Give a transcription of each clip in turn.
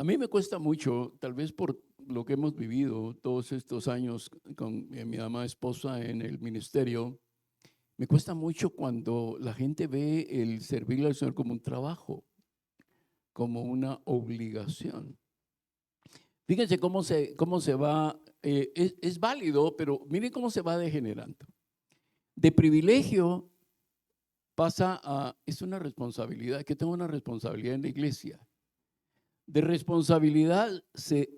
mí me cuesta mucho, tal vez por lo que hemos vivido todos estos años con mi amada esposa en el ministerio, me cuesta mucho cuando la gente ve el servirle al Señor como un trabajo, como una obligación. Fíjense cómo se va, es válido, pero miren cómo se va degenerando. De privilegio pasa a, es una responsabilidad, que tengo una responsabilidad en la iglesia. De responsabilidad se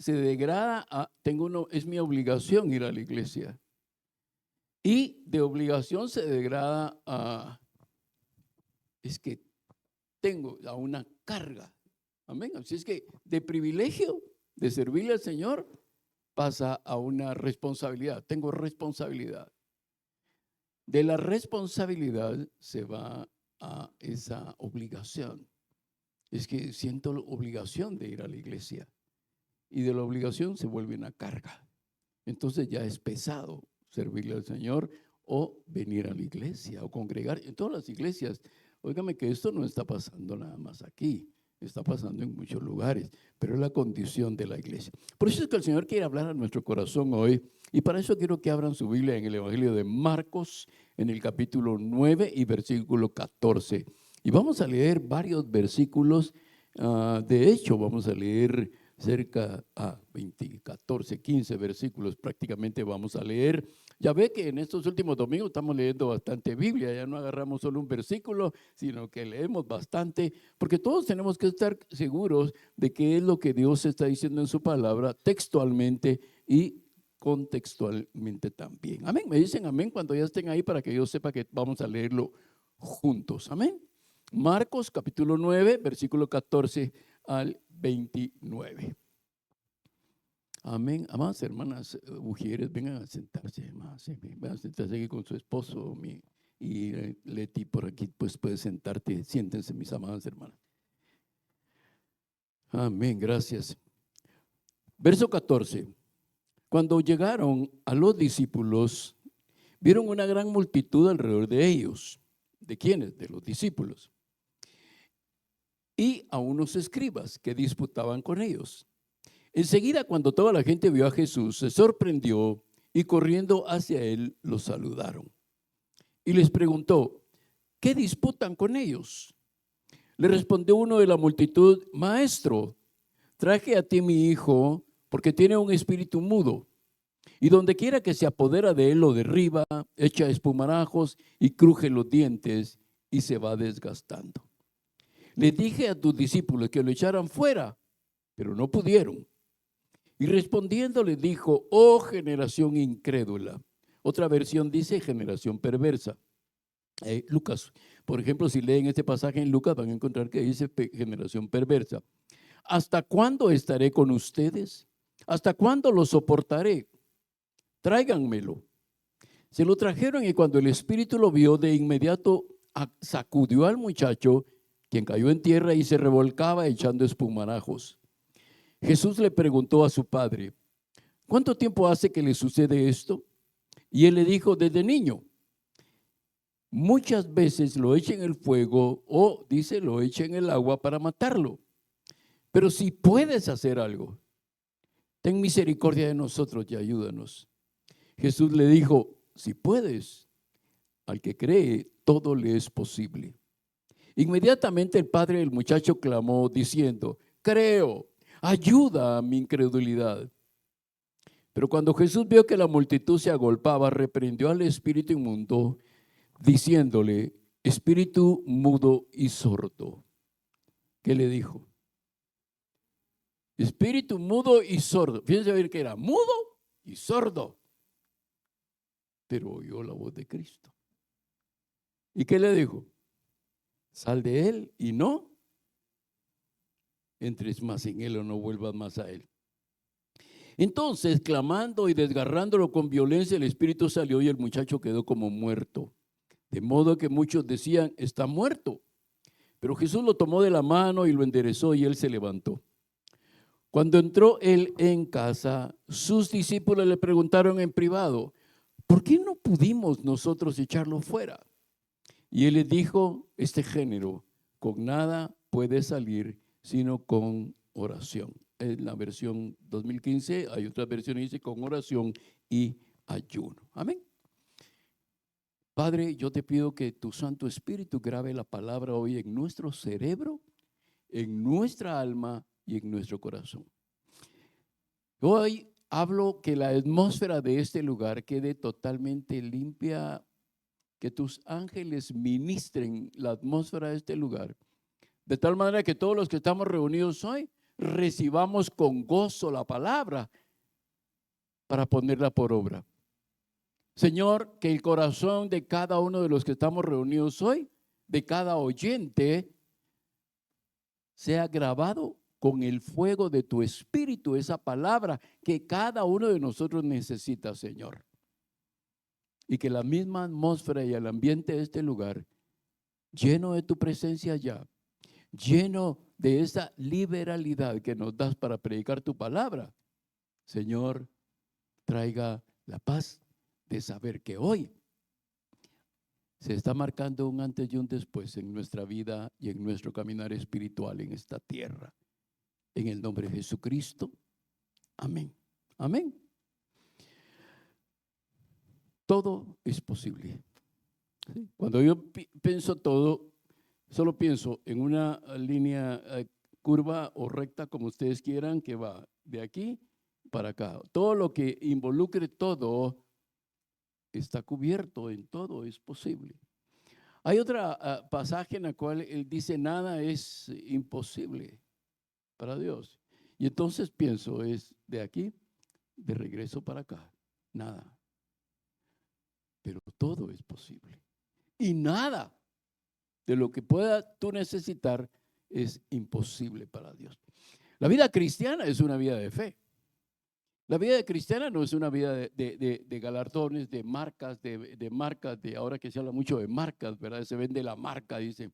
degrada a, es mi obligación ir a la iglesia. Y de obligación se degrada a, es que tengo a una carga. Amén. Así es que de privilegio de servirle al Señor pasa a una responsabilidad. Tengo responsabilidad. De la responsabilidad se va a esa obligación. Es que siento la obligación de ir a la iglesia. Y de la obligación se vuelve una carga. Entonces ya es pesado servirle al Señor o venir a la iglesia o congregar. En todas las iglesias, óigame que esto no está pasando nada más aquí, está pasando en muchos lugares, pero es la condición de la iglesia. Por eso es que el Señor quiere hablar a nuestro corazón hoy, y para eso quiero que abran su Biblia en el Evangelio de Marcos, en el capítulo 9 y versículo 14. Y vamos a leer varios versículos, de hecho vamos a leer cerca a 20, 14, 15 versículos prácticamente vamos a leer. Ya ve que en estos últimos domingos estamos leyendo bastante Biblia, ya no agarramos solo un versículo, sino que leemos bastante, porque todos tenemos que estar seguros de qué es lo que Dios está diciendo en su palabra, textualmente y contextualmente también. Amén. Me dicen amén cuando ya estén ahí para que yo sepa que vamos a leerlo juntos. Amén. Marcos capítulo 9, versículo 14 al 29. Amén. Amadas hermanas mujeres, vengan a sentarse, más, vengan a sentarse aquí con su esposo. Y Leti por aquí, pues puedes sentarte. Siéntense, mis amadas hermanas. Amén, gracias. Verso 14. Cuando llegaron a los discípulos, vieron una gran multitud alrededor de ellos. ¿De quiénes? De los discípulos. Y a unos escribas que disputaban con ellos. Enseguida, cuando toda la gente vio a Jesús, se sorprendió y corriendo hacia él, los saludaron. Y les preguntó, ¿qué disputan con ellos? Le respondió uno de la multitud, Maestro, traje a ti mi hijo porque tiene un espíritu mudo. Y donde quiera que se apodera de él, lo derriba, echa espumarajos y cruje los dientes y se va desgastando. Le dije a tus discípulos que lo echaran fuera, pero no pudieron. Y respondiendo le dijo, oh generación incrédula. Otra versión dice generación perversa. Lucas, por ejemplo, si leen este pasaje en Lucas van a encontrar que dice generación perversa. ¿Hasta cuándo estaré con ustedes? ¿Hasta cuándo lo soportaré? Tráiganmelo. Se lo trajeron y cuando el espíritu lo vio, de inmediato sacudió al muchacho, quien cayó en tierra y se revolcaba echando espumarajos. Jesús le preguntó a su padre, ¿cuánto tiempo hace que le sucede esto? Y él le dijo, desde niño. Muchas veces lo echa en el fuego o, dice, lo echa en el agua para matarlo. Pero si puedes hacer algo, ten misericordia de nosotros y ayúdanos. Jesús le dijo, si puedes, al que cree, todo le es posible. Inmediatamente el padre del muchacho clamó diciendo, creo, ayuda a mi incredulidad. Pero cuando Jesús vio que la multitud se agolpaba, reprendió al espíritu inmundo, diciéndole, espíritu mudo y sordo. ¿Qué le dijo? Espíritu mudo y sordo. Fíjense ver que era mudo y sordo, pero oyó la voz de Cristo. ¿Y qué le dijo? Sal de él y no entres más en él o no vuelvas más a él. Entonces, clamando y desgarrándolo con violencia, el espíritu salió y el muchacho quedó como muerto. De modo que muchos decían, está muerto. Pero Jesús lo tomó de la mano y lo enderezó y él se levantó. Cuando entró él en casa, sus discípulos le preguntaron en privado, ¿por qué no pudimos nosotros echarlo fuera? Y él les dijo, este género con nada puede salir sino con oración. En la versión 2015 hay otra versión que dice con oración y ayuno. Amén. Padre, yo te pido que tu Santo Espíritu grabe la palabra hoy en nuestro cerebro, en nuestra alma y en nuestro corazón. Hoy hablo que la atmósfera de este lugar quede totalmente limpia, que tus ángeles ministren la atmósfera de este lugar, de tal manera que todos los que estamos reunidos hoy recibamos con gozo la palabra para ponerla por obra. Señor, que el corazón de cada uno de los que estamos reunidos hoy, de cada oyente, sea grabado con el fuego de tu espíritu, esa palabra que cada uno de nosotros necesita, Señor. Y que la misma atmósfera y el ambiente de este lugar, lleno de tu presencia ya, lleno de esa liberalidad que nos das para predicar tu palabra, Señor, traiga la paz de saber que hoy se está marcando un antes y un después en nuestra vida y en nuestro caminar espiritual en esta tierra. En el nombre de Jesucristo. Amén. Amén. Todo es posible. ¿Sí? Cuando yo pienso todo, solo pienso en una línea curva o recta, como ustedes quieran, que va de aquí para acá. Todo lo que involucre todo está cubierto, en todo es posible. Hay otro pasaje en el cual él dice nada es imposible para Dios. Y entonces pienso es de aquí, de regreso para acá, nada. Pero todo es posible. Y nada de lo que pueda tú necesitar es imposible para Dios. La vida cristiana es una vida de fe. La vida cristiana no es una vida de galardones, de marcas, ahora que se habla mucho de marcas, ¿verdad? Se vende la marca, dice.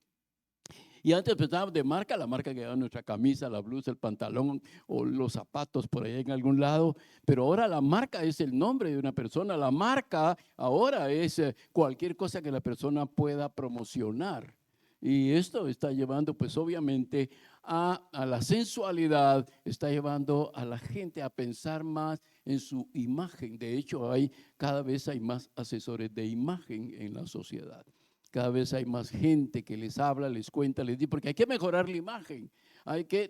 Y antes pensábamos de marca, la marca que lleva nuestra camisa, la blusa, el pantalón o los zapatos por ahí en algún lado. Pero ahora la marca es el nombre de una persona. La marca ahora es cualquier cosa que la persona pueda promocionar. Y esto está llevando pues obviamente a la sensualidad, está llevando a la gente a pensar más en su imagen. De hecho, cada vez hay más asesores de imagen en la sociedad. Cada vez hay más gente que les habla, les cuenta, les dice, porque hay que mejorar la imagen.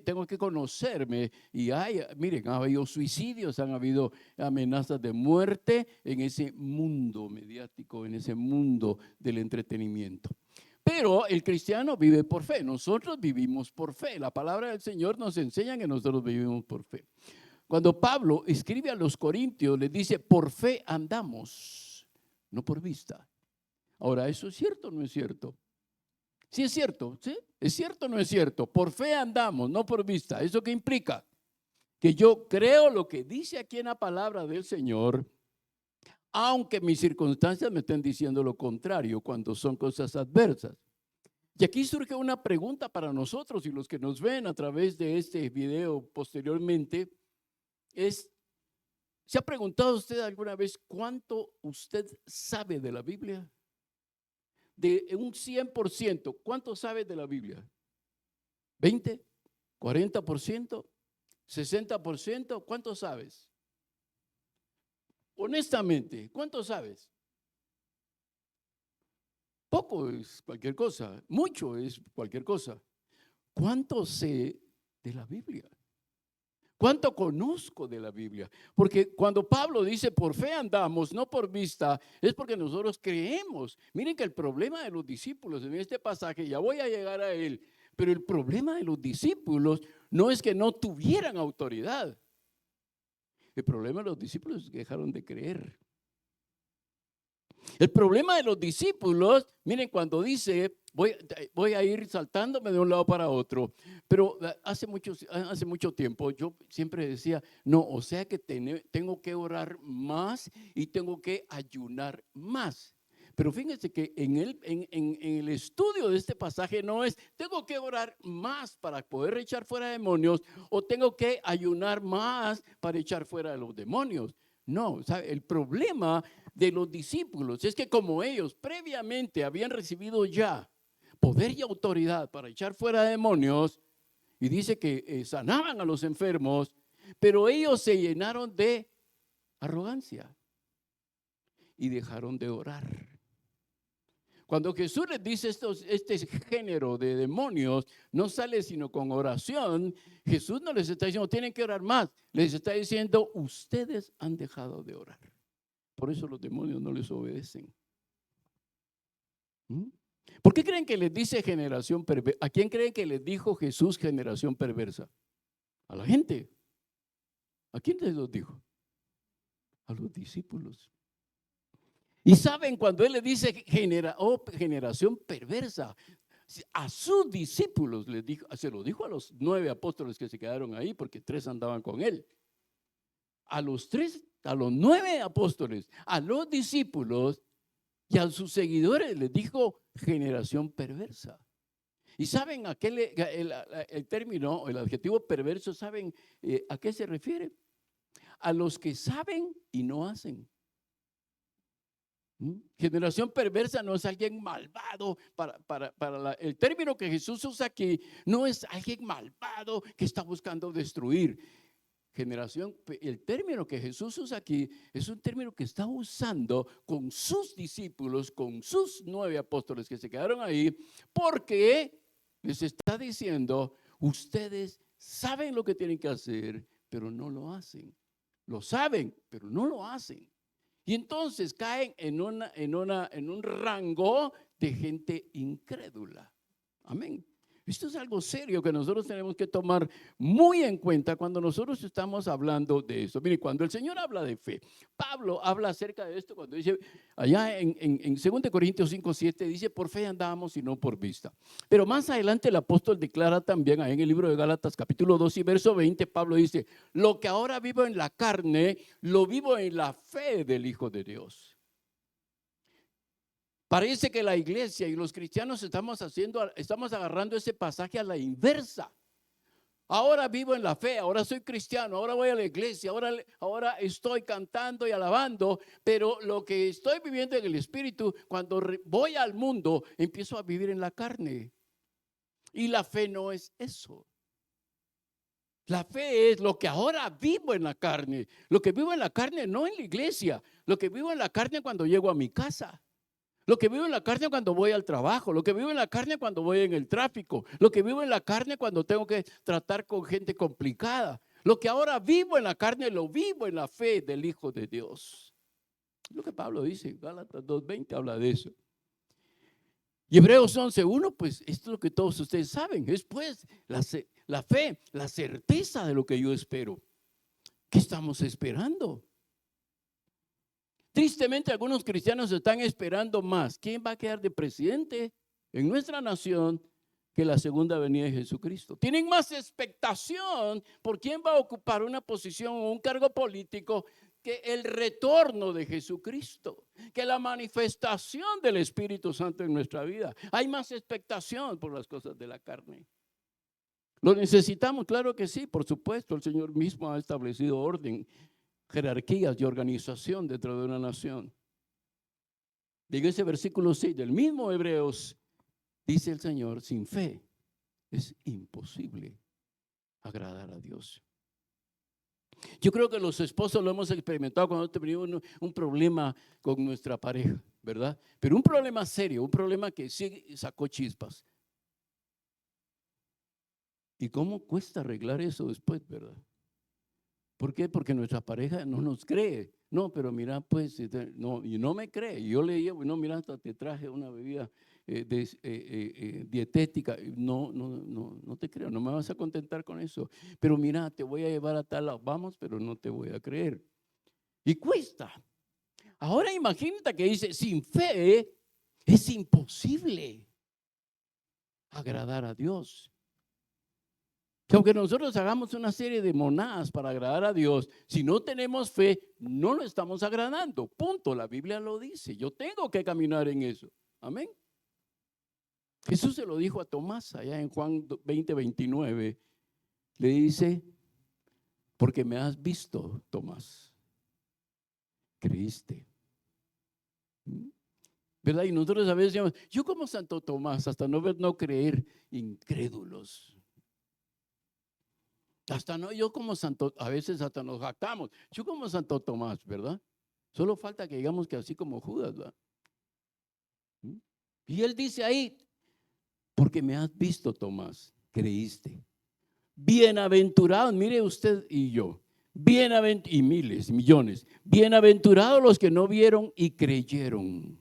Tengo que conocerme. Y miren, ha habido suicidios, han habido amenazas de muerte en ese mundo mediático, en ese mundo del entretenimiento. Pero el cristiano vive por fe. Nosotros vivimos por fe. La palabra del Señor nos enseña que nosotros vivimos por fe. Cuando Pablo escribe a los Corintios, les dice, por fe andamos, no por vista. Ahora, ¿eso es cierto o no es cierto? Sí es cierto, ¿sí? ¿Es cierto o no es cierto? Por fe andamos, no por vista. ¿Eso qué implica? Que yo creo lo que dice aquí en la palabra del Señor, aunque mis circunstancias me estén diciendo lo contrario cuando son cosas adversas. Y aquí surge una pregunta para nosotros y los que nos ven a través de este video posteriormente, ¿se ha preguntado usted alguna vez cuánto usted sabe de la Biblia? De un 100%, ¿cuánto sabes de la Biblia? ¿20? ¿40%? ¿60%? ¿Cuánto sabes? Honestamente, ¿cuánto sabes? Poco es cualquier cosa, mucho es cualquier cosa. ¿Cuánto sé de la Biblia? ¿Cuánto conozco de la Biblia? Porque cuando Pablo dice por fe andamos, no por vista, es porque nosotros creemos. Miren que el problema de los discípulos en este pasaje, ya voy a llegar a él, pero el problema de los discípulos no es que no tuvieran autoridad. El problema de los discípulos es que dejaron de creer. El problema de los discípulos, miren, cuando dice, voy a ir saltándome de un lado para otro, pero hace mucho tiempo yo siempre decía, no, o sea que tengo que orar más y tengo que ayunar más. Pero fíjense que en el estudio de este pasaje no es, tengo que orar más para poder echar fuera demonios o tengo que ayunar más para echar fuera de los demonios. No, ¿sabe? El problema de los discípulos es que como ellos previamente habían recibido ya poder y autoridad para echar fuera demonios, Y dice que sanaban a los enfermos, pero ellos se llenaron de arrogancia y dejaron de orar. Cuando Jesús les dice este género de demonios no sale sino con oración, Jesús no les está diciendo tienen que orar más, les está diciendo ustedes han dejado de orar. Por eso los demonios no les obedecen. ¿Por qué creen que les dice generación perversa? ¿A quién creen que les dijo Jesús generación perversa? A la gente. ¿A quién les los dijo? A los discípulos. Y saben cuando Él les dice generación perversa, a sus discípulos les dijo, se lo dijo a los 9 apóstoles que se quedaron ahí porque 3 andaban con Él. A los 9 apóstoles, a los discípulos y a sus seguidores les dijo generación perversa. Y saben a qué el término, el adjetivo perverso, ¿saben a qué se refiere? A los que saben y no hacen. Generación perversa no es alguien malvado. El término que Jesús usa aquí no es alguien malvado que está buscando destruir. El término que Jesús usa aquí es un término que está usando con sus discípulos, con sus 9 apóstoles que se quedaron ahí, porque les está diciendo, ustedes saben lo que tienen que hacer, pero no lo hacen. Lo saben, pero no lo hacen. Y entonces caen en un rango de gente incrédula. Amén. Esto es algo serio que nosotros tenemos que tomar muy en cuenta cuando nosotros estamos hablando de esto. Mire, cuando el Señor habla de fe, Pablo habla acerca de esto cuando dice, allá en 2 Corintios 5:7, dice, por fe andamos y no por vista. Pero más adelante el apóstol declara también, ahí en el libro de Gálatas capítulo 2 y verso 20, Pablo dice, lo que ahora vivo en la carne, lo vivo en la fe del Hijo de Dios. Parece que la iglesia y los cristianos estamos agarrando ese pasaje a la inversa. Ahora vivo en la fe, ahora soy cristiano, ahora voy a la iglesia, ahora estoy cantando y alabando, pero lo que estoy viviendo en el espíritu, cuando voy al mundo, empiezo a vivir en la carne. Y la fe no es eso. La fe es lo que ahora vivo en la carne. Lo que vivo en la carne no en la iglesia, lo que vivo en la carne cuando llego a mi casa. Lo que vivo en la carne cuando voy al trabajo, lo que vivo en la carne cuando voy en el tráfico, lo que vivo en la carne cuando tengo que tratar con gente complicada. Lo que ahora vivo en la carne, lo vivo en la fe del Hijo de Dios. Es lo que Pablo dice, Gálatas 2:20 habla de eso. Y Hebreos 11:1, pues esto es lo que todos ustedes saben, es pues la fe, la certeza de lo que yo espero. ¿Qué estamos esperando? Tristemente, algunos cristianos están esperando más. ¿Quién va a quedar de presidente en nuestra nación que la segunda venida de Jesucristo? Tienen más expectación por quién va a ocupar una posición o un cargo político que el retorno de Jesucristo, que la manifestación del Espíritu Santo en nuestra vida. Hay más expectación por las cosas de la carne. ¿Lo necesitamos? Claro que sí, por supuesto. El Señor mismo ha establecido orden, jerarquías y organización dentro de una nación. Diga ese versículo 6 del mismo Hebreos, dice el Señor, sin fe es imposible agradar a Dios. Yo creo que los esposos lo hemos experimentado cuando tenemos un problema con nuestra pareja, ¿verdad? Pero un problema serio, un problema que sí sacó chispas. ¿Y cómo cuesta arreglar eso después, verdad? ¿Por qué? Porque nuestra pareja no nos cree. No, pero mira, pues, no, y no me cree. Yo le llevo, no, mira, hasta te traje una bebida dietética. No te creo, no me vas a contentar con eso. Pero mira, te voy a llevar a tal lado. Vamos, pero no te voy a creer. Y cuesta. Ahora imagínate que dice, sin fe es imposible agradar a Dios. Que aunque nosotros hagamos una serie de monadas para agradar a Dios, si no tenemos fe, no lo estamos agradando. Punto. La Biblia lo dice. Yo tengo que caminar en eso. Amén. Jesús se lo dijo a Tomás allá en Juan 20:29. Le dice, porque me has visto, Tomás, creíste. ¿Verdad? Y nosotros a veces decimos, yo como Santo Tomás, hasta no ver, no creer, incrédulos. Hasta no, yo como Santo, a veces hasta nos jactamos. Yo como Santo Tomás, ¿verdad? Solo falta que digamos que así como Judas, ¿verdad? ¿Mm? Y él dice ahí, porque me has visto, Tomás, creíste. Bienaventurados, mire usted y yo, y miles, millones, bienaventurados los que no vieron y creyeron.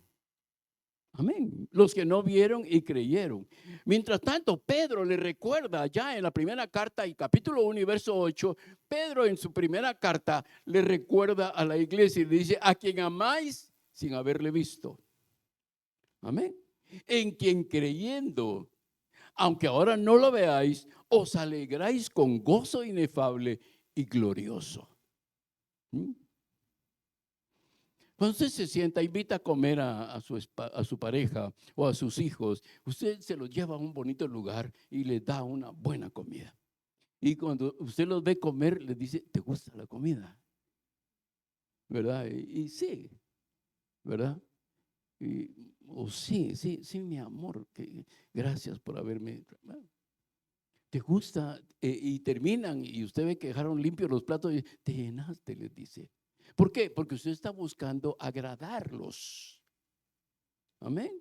Amén. Los que no vieron y creyeron. Mientras tanto, Pedro le recuerda ya en la primera carta y capítulo 1 y verso 8, Pedro en su primera carta le recuerda a la iglesia y le dice, a quien amáis sin haberle visto. Amén. En quien creyendo, aunque ahora no lo veáis, os alegráis con gozo inefable y glorioso. ¿Mm? Cuando usted se sienta, invita a comer a su pareja o a sus hijos, usted se los lleva a un bonito lugar y les da una buena comida. Y cuando usted los ve comer, les dice, ¿te gusta la comida? ¿Verdad? Y sí, ¿verdad? O sí, mi amor, gracias por haberme. ¿Te gusta? Y terminan y usted ve que dejaron limpios los platos y te llenaste, les dice. ¿Por qué? Porque usted está buscando agradarlos. Amén.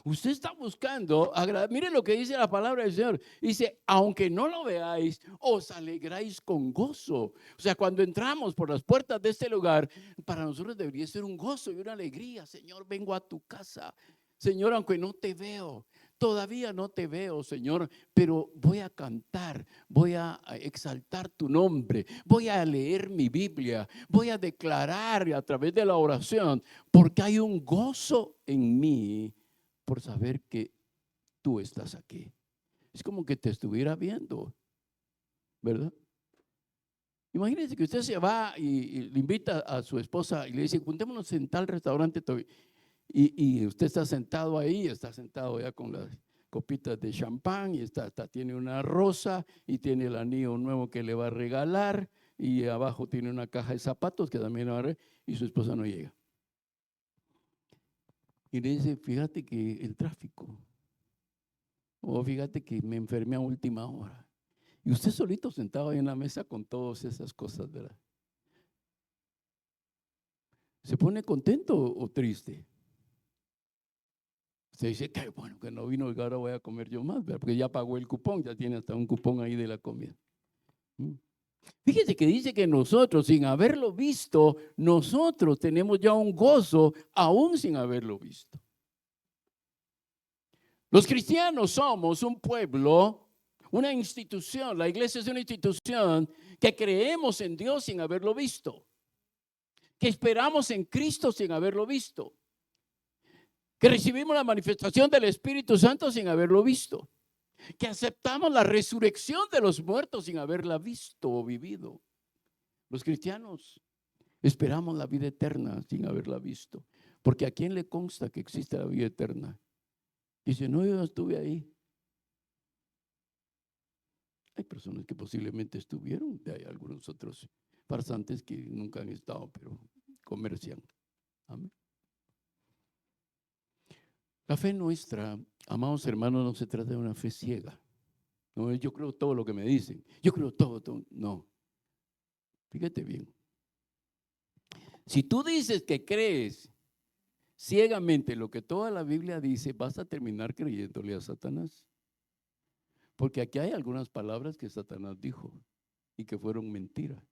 Usted está buscando agradar. Mire lo que dice la palabra del Señor. Dice, aunque no lo veáis, os alegráis con gozo. O sea, cuando entramos por las puertas de este lugar, para nosotros debería ser un gozo y una alegría. Señor, vengo a tu casa. Señor, aunque no te veo, todavía no te veo, Señor, pero voy a cantar, voy a exaltar tu nombre, voy a leer mi Biblia, voy a declarar a través de la oración, porque hay un gozo en mí por saber que tú estás aquí. Es como que te estuviera viendo, ¿verdad? Imagínense que usted se va y le invita a su esposa y le dice, juntémonos en tal restaurante. Y usted está sentado ahí, está sentado ya con las copitas de champán y tiene una rosa y tiene el anillo nuevo que le va a regalar y abajo tiene una caja de zapatos que también le va a regalar y su esposa no llega. Y le dice, fíjate que el tráfico, o fíjate que me enfermé a última hora. Y usted solito sentado ahí en la mesa con todas esas cosas, ¿verdad? ¿Se pone contento o triste? Usted dice, qué bueno que no vino y ahora voy a comer yo más, ¿verdad? Porque ya pagó el cupón, ya tiene hasta un cupón ahí de la comida. Fíjese que dice que nosotros, sin haberlo visto, nosotros tenemos ya un gozo aún sin haberlo visto. Los cristianos somos un pueblo, una institución, la iglesia es una institución que creemos en Dios sin haberlo visto, que esperamos en Cristo sin haberlo visto, que recibimos la manifestación del Espíritu Santo sin haberlo visto, que aceptamos la resurrección de los muertos sin haberla visto o vivido. Los cristianos esperamos la vida eterna sin haberla visto, porque ¿a quién le consta que existe la vida eterna? Dice, no, yo no estuve ahí. Hay personas que posiblemente estuvieron, hay algunos otros farsantes que nunca han estado, pero comercian. Amén. La fe nuestra, amados hermanos, no se trata de una fe ciega. No, yo creo todo lo que me dicen. Yo creo todo. No. Fíjate bien. Si tú dices que crees ciegamente lo que toda la Biblia dice, vas a terminar creyéndole a Satanás. Porque aquí hay algunas palabras que Satanás dijo y que fueron mentira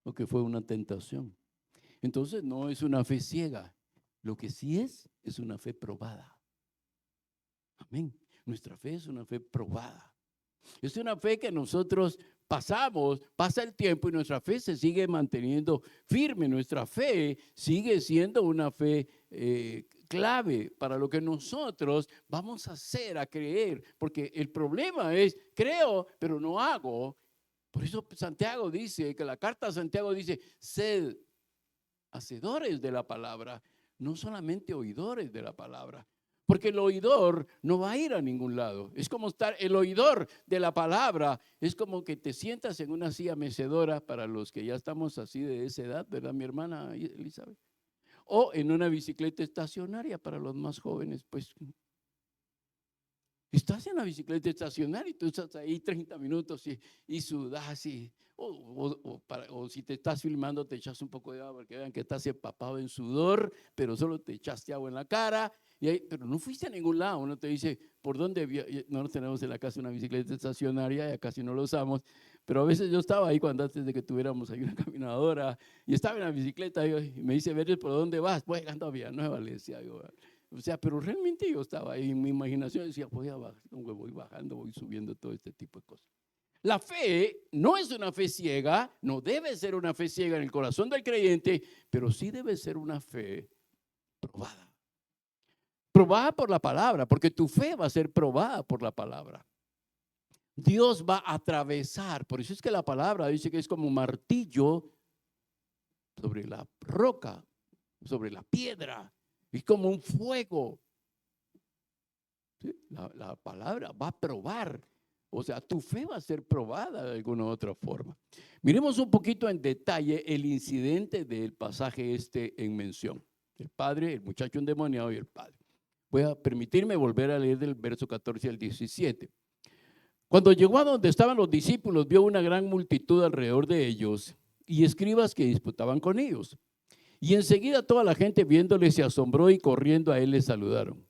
o que fue una tentación. Entonces no es una fe ciega. Lo que sí es una fe probada. Amén. Nuestra fe es una fe probada. Es una fe que nosotros pasa el tiempo y nuestra fe se sigue manteniendo firme. Nuestra fe sigue siendo una fe clave para lo que nosotros vamos a hacer, a creer. Porque el problema es, creo, pero no hago. Por eso Santiago dice, que la carta de Santiago dice, sed hacedores de la palabra, no solamente oidores de la palabra. Porque el oidor no va a ir a ningún lado. Es como estar, el oidor de la palabra es como que te sientas en una silla mecedora para los que ya estamos así de esa edad, ¿verdad, mi hermana Elizabeth? O en una bicicleta estacionaria para los más jóvenes, pues. Estás en la bicicleta estacionaria y tú estás ahí 30 minutos y sudas o si te estás filmando te echas un poco de agua porque vean que estás empapado en sudor, pero solo te echaste agua en la cara, pero no fuiste a ningún lado. Uno te dice, ¿por dónde? No tenemos en la casa una bicicleta estacionaria, ya casi no lo usamos, pero a veces yo estaba ahí cuando antes de que tuviéramos ahí una caminadora y estaba en la bicicleta y me dice, ¿Ver por dónde vas? Pues llegando a Villanueva, le decía yo. O sea, pero realmente yo estaba ahí en mi imaginación, decía, voy bajando, voy subiendo todo este tipo de cosas. La fe no es una fe ciega, no debe ser una fe ciega en el corazón del creyente, pero sí debe ser una fe probada. Probada por la palabra, porque tu fe va a ser probada por la palabra. Dios va a atravesar, por eso es que la palabra dice que es como un martillo sobre la roca, sobre la piedra, es como un fuego. ¿Sí? La palabra va a probar, o sea, tu fe va a ser probada de alguna u otra forma. Miremos un poquito en detalle el incidente del pasaje en mención. El padre, el muchacho endemoniado y el padre. Voy a permitirme volver a leer del verso 14 al 17. Cuando llegó a donde estaban los discípulos, vio una gran multitud alrededor de ellos y escribas que disputaban con ellos. Y enseguida toda la gente viéndole se asombró y corriendo a él le saludaron.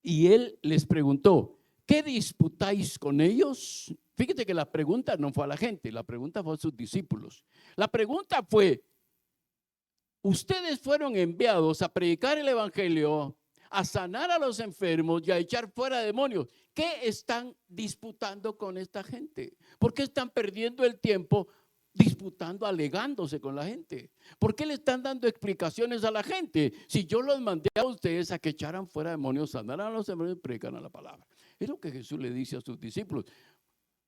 Y él les preguntó, ¿qué disputáis con ellos? Fíjate que la pregunta no fue a la gente, la pregunta fue a sus discípulos. La pregunta fue, ustedes fueron enviados a predicar el evangelio, a sanar a los enfermos y a echar fuera demonios. ¿Qué están disputando con esta gente? ¿Por qué están perdiendo el tiempo disputando, alegándose con la gente? ¿Por qué le están dando explicaciones a la gente? Si yo los mandé a ustedes a que echaran fuera demonios, sanaran a los demonios y predicaran la palabra. Es lo que Jesús le dice a sus discípulos.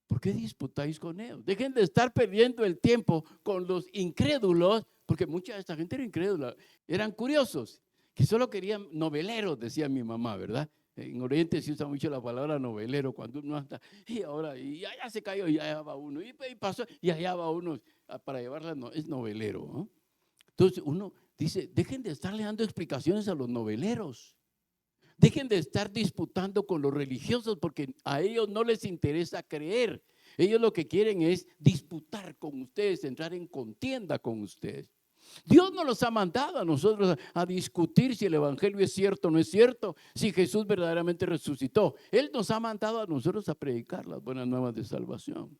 ¿Por qué disputáis con ellos? Dejen de estar perdiendo el tiempo con los incrédulos, porque mucha de esta gente era incrédula, eran curiosos, que solo querían noveleros, decía mi mamá, ¿verdad? En Oriente se usa mucho la palabra novelero, cuando uno anda, y ahora, y allá se cayó, y allá va uno, y pasó, y allá va uno, para llevarla, es novelero, ¿no? Entonces uno dice, dejen de estarle dando explicaciones a los noveleros. Dejen de estar disputando con los religiosos porque a ellos no les interesa creer. Ellos lo que quieren es disputar con ustedes, entrar en contienda con ustedes. Dios nos los ha mandado a nosotros a discutir si el evangelio es cierto o no es cierto, si Jesús verdaderamente resucitó. Él nos ha mandado a nosotros a predicar las buenas nuevas de salvación.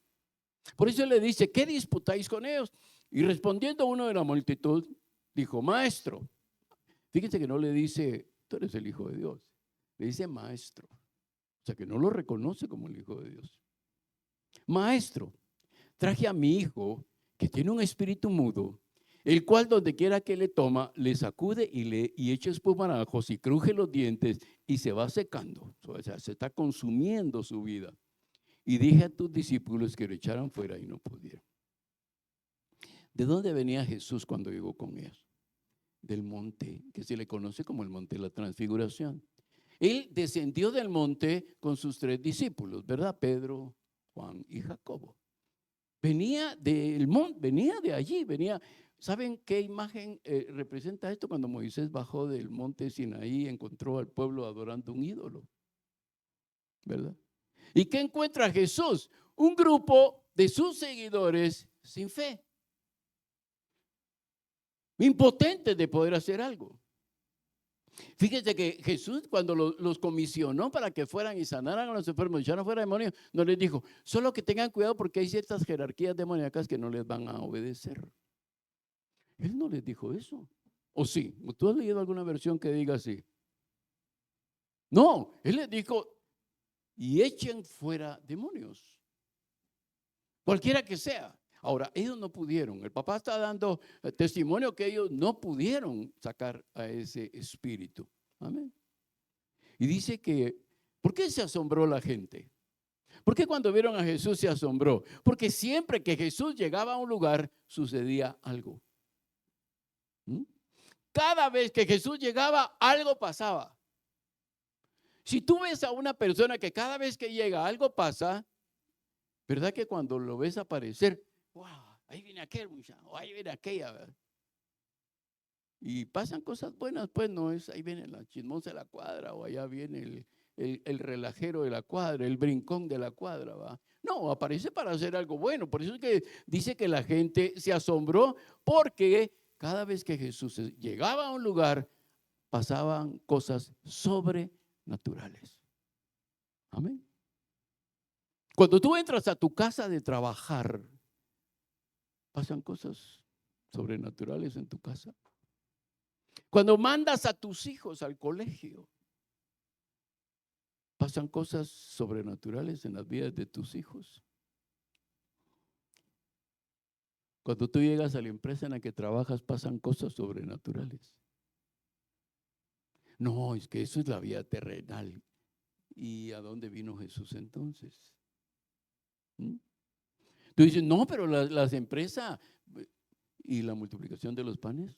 Por eso le dice, ¿qué disputáis con ellos? Y respondiendo uno de la multitud, dijo, maestro. Fíjense que no le dice, tú eres el Hijo de Dios. Le dice maestro. O sea que no lo reconoce como el Hijo de Dios. Maestro, traje a mi hijo que tiene un espíritu mudo, el cual donde quiera que le toma, le sacude y echa espumarajos y cruje los dientes y se va secando. O sea, se está consumiendo su vida. Y dije a tus discípulos que lo echaran fuera y no pudieron. ¿De dónde venía Jesús cuando llegó con ellos? Del monte, que se le conoce como el monte de la transfiguración. Él descendió del monte con sus 3 discípulos, ¿verdad? Pedro, Juan y Jacobo. Venía del monte, venía de allí, venía. ¿Saben qué imagen representa esto? Cuando Moisés bajó del monte Sinaí, encontró al pueblo adorando un ídolo, ¿verdad? ¿Y qué encuentra Jesús? Un grupo de sus seguidores sin fe, impotentes de poder hacer algo. Fíjense que Jesús cuando los comisionó para que fueran y sanaran a los enfermos y echaran fuera demonios, no les dijo, solo que tengan cuidado porque hay ciertas jerarquías demoníacas que no les van a obedecer. Él no les dijo eso. ¿O sí? ¿Tú has leído alguna versión que diga así? No, él les dijo, y echen fuera demonios. Cualquiera que sea. Ahora, ellos no pudieron. El papá está dando testimonio que ellos no pudieron sacar a ese espíritu. Amén. Y dice que, ¿por qué se asombró la gente? ¿Por qué cuando vieron a Jesús se asombró? Porque siempre que Jesús llegaba a un lugar, sucedía algo. Cada vez que Jesús llegaba, algo pasaba. Si tú ves a una persona que cada vez que llega algo pasa, ¿verdad que cuando lo ves aparecer, wow, ahí viene aquel muchacho, o ahí viene aquella, ¿verdad? Y pasan cosas buenas, pues no es, ahí viene la chismosa de la cuadra, o allá viene el relajero de la cuadra, el brincón de la cuadra, ¿va? No, aparece para hacer algo bueno. Por eso es que dice que la gente se asombró, porque cada vez que Jesús llegaba a un lugar, pasaban cosas sobrenaturales. Amén. Cuando tú entras a tu casa de trabajar, pasan cosas sobrenaturales en tu casa. Cuando mandas a tus hijos al colegio, pasan cosas sobrenaturales en las vidas de tus hijos. Cuando tú llegas a la empresa en la que trabajas, pasan cosas sobrenaturales. No, es que eso es la vida terrenal. ¿Y a dónde vino Jesús entonces? ¿Mm? Tú dices, no, pero las empresas, ¿y la multiplicación de los panes?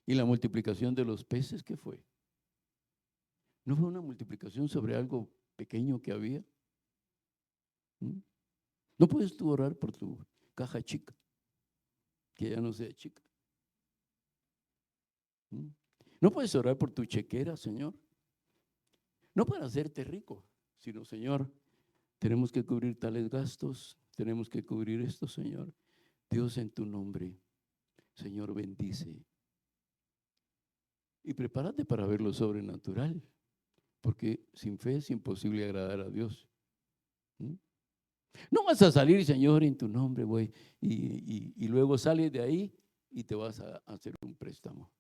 ¿Y la multiplicación de los peces qué fue? ¿No fue una multiplicación sobre algo pequeño que había? ¿Mm? ¿No puedes tú orar por tu caja chica, que ya no sea chica? ¿Mm? ¿No puedes orar por tu chequera, Señor? No para hacerte rico, sino, Señor, tenemos que cubrir tales gastos, tenemos que cubrir esto, Señor. Dios, en tu nombre, Señor, bendice. Y prepárate para ver lo sobrenatural, porque sin fe es imposible agradar a Dios. ¿Mm? No vas a salir, Señor, en tu nombre, güey, y luego sales de ahí y te vas a hacer un préstamo.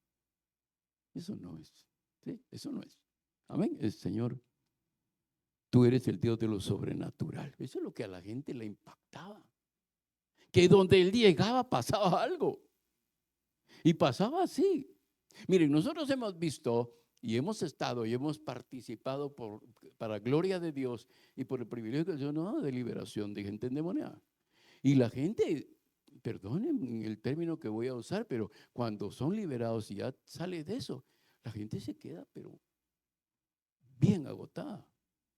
Eso no es, ¿sí? Eso no es. Amén. Es, Señor, tú eres el Dios de lo sobrenatural. Eso es lo que a la gente le impactaba. Que donde él llegaba pasaba algo. Y pasaba así. Miren, nosotros hemos visto y hemos estado y hemos participado para gloria de Dios y por el privilegio que Dios nos da de liberación de gente endemoniada. Y la gente, perdonen el término que voy a usar, pero cuando son liberados y ya sale de eso, la gente se queda, pero bien agotada.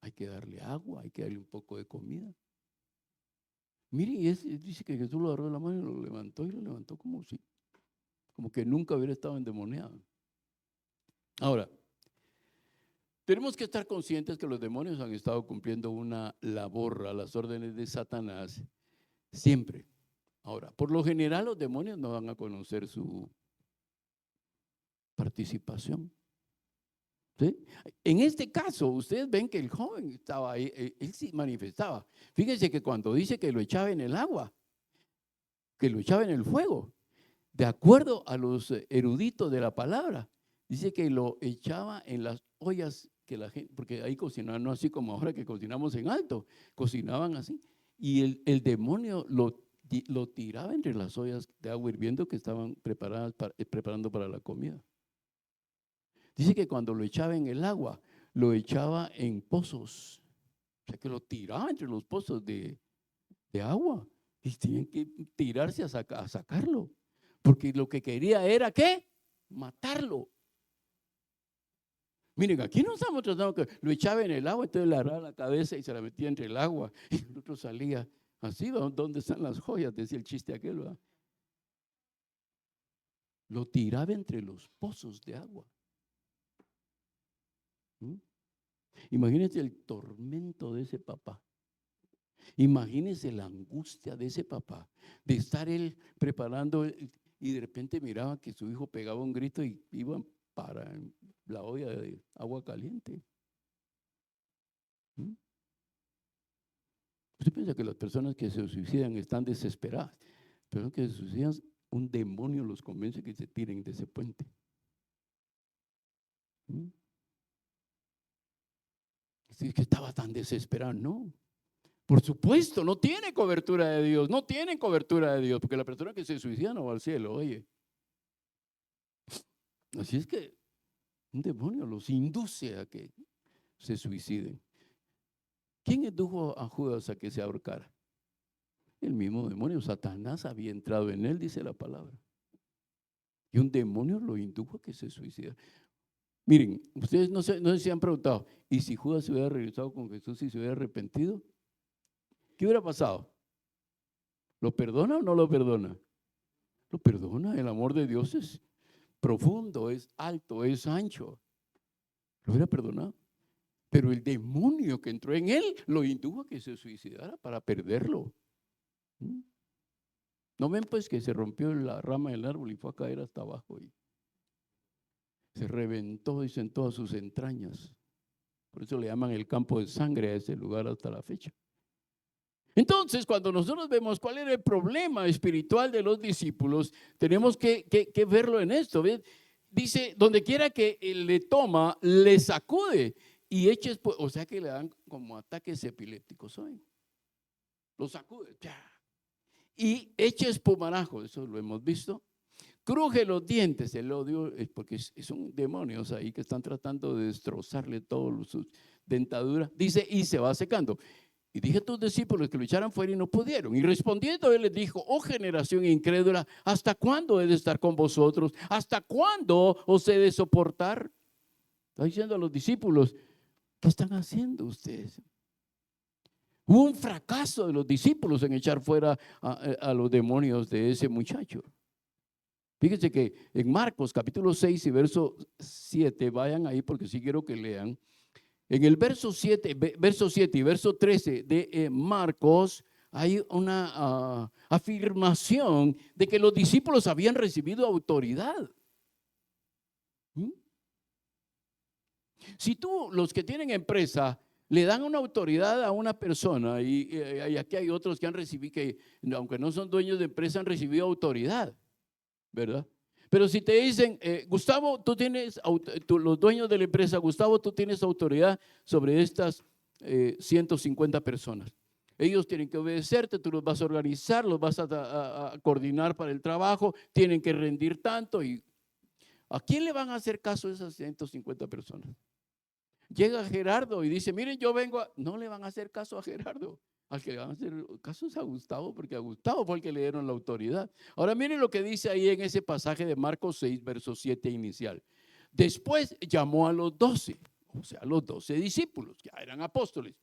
Hay que darle agua, hay que darle un poco de comida. Miren, dice que Jesús lo agarró de la mano y lo levantó como que nunca hubiera estado endemoniado. Ahora, tenemos que estar conscientes que los demonios han estado cumpliendo una labor a las órdenes de Satanás siempre. Ahora, por lo general los demonios no van a conocer su participación. ¿Sí? En este caso, ustedes ven que el joven estaba ahí, él sí manifestaba. Fíjense que cuando dice que lo echaba en el agua, que lo echaba en el fuego, de acuerdo a los eruditos de la palabra, dice que lo echaba en las ollas que la gente, porque ahí cocinaban, no así como ahora que cocinamos en alto, cocinaban así. Y el demonio lo tiraba entre las ollas de agua hirviendo que estaban preparando para la comida. Dice que cuando lo echaba en el agua, lo echaba en pozos. O sea, que lo tiraba entre los pozos de agua. Y tenían que tirarse a sacarlo. Porque lo que quería era, ¿qué? Matarlo. Miren, aquí no estamos tratando que lo echaba en el agua, entonces le agarraba la cabeza y se la metía entre el agua. Y el otro salía así, ¿dónde están las joyas? Decía el chiste aquel, ¿verdad? Lo tiraba entre los pozos de agua. ¿Mm? Imagínense el tormento de ese papá. Imagínense la angustia de ese papá, de estar él preparando y de repente miraba que su hijo pegaba un grito y iban para la olla de agua caliente. ¿Mm? Usted piensa que las personas que se suicidan están desesperadas, pero que se suicidan, un demonio los convence que se tiren de ese puente. ¿Mm? Es que estaba tan desesperado, no. Por supuesto, no tiene cobertura de Dios, no tienen cobertura de Dios, porque la persona que se suicida no va al cielo, oye. Así es que un demonio los induce a que se suiciden. ¿Quién indujo a Judas a que se ahorcara? El mismo demonio, Satanás había entrado en él, dice la palabra. Y un demonio lo indujo a que se suicidara. Miren, ustedes no sé si han preguntado, ¿y si Judas se hubiera regresado con Jesús y se hubiera arrepentido? ¿Qué hubiera pasado? ¿Lo perdona o no lo perdona? Lo perdona, el amor de Dios es profundo, es alto, es ancho. Lo hubiera perdonado. Pero el demonio que entró en él lo indujo a que se suicidara para perderlo. ¿No ven pues que se rompió la rama del árbol y fue a caer hasta abajo y se reventó, dicen, todas sus entrañas? Por eso le llaman el campo de sangre a ese lugar hasta la fecha. Entonces, cuando nosotros vemos cuál era el problema espiritual de los discípulos, tenemos que verlo en esto. ¿Ves? Dice, donde quiera que le toma, le sacude y eches, o sea que le dan como ataques epilépticos hoy. Lo sacude, y eche espumarajo, eso lo hemos visto. Cruje los dientes, el odio es porque son demonios ahí que están tratando de destrozarle todas sus dentaduras. Dice, y se va secando. Y dije a tus discípulos que lo echaran fuera y no pudieron. Y respondiendo él les dijo, oh generación incrédula, ¿hasta cuándo he de estar con vosotros? ¿Hasta cuándo os he de soportar? Está diciendo a los discípulos, ¿qué están haciendo ustedes? Hubo un fracaso de los discípulos en echar fuera a los demonios de ese muchacho. Fíjense que en Marcos capítulo 6 y verso 7, vayan ahí porque sí quiero que lean. En el verso 7 y verso 13 de Marcos hay una afirmación de que los discípulos habían recibido autoridad. Si tú, los que tienen empresa, le dan una autoridad a una persona y aquí hay otros que han recibido, que aunque no son dueños de empresa, han recibido autoridad, ¿verdad? Pero si te dicen, Gustavo, tú tienes, los dueños de la empresa, Gustavo, tú tienes autoridad sobre estas 150 personas. Ellos tienen que obedecerte, tú los vas a organizar, los vas a coordinar para el trabajo, tienen que rendir tanto. ¿Y a quién le van a hacer caso a esas 150 personas? Llega Gerardo y dice, miren, yo vengo no le van a hacer caso a Gerardo. Al que le van a hacer caso es a Gustavo, porque a Gustavo fue el que le dieron la autoridad. Ahora miren lo que dice ahí en ese pasaje de Marcos 6, verso 7 inicial. Después llamó a los 12, o sea, a los 12 discípulos, ya eran apóstoles,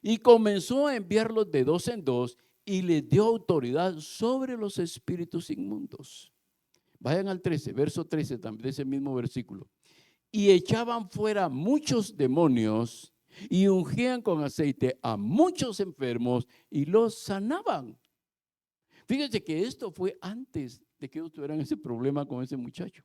y comenzó a enviarlos de dos en dos y les dio autoridad sobre los espíritus inmundos. Vayan al 13, verso 13 también, de ese mismo versículo. Y echaban fuera muchos demonios y ungían con aceite a muchos enfermos y los sanaban. Fíjense que esto fue antes de que ellos tuvieran ese problema con ese muchacho.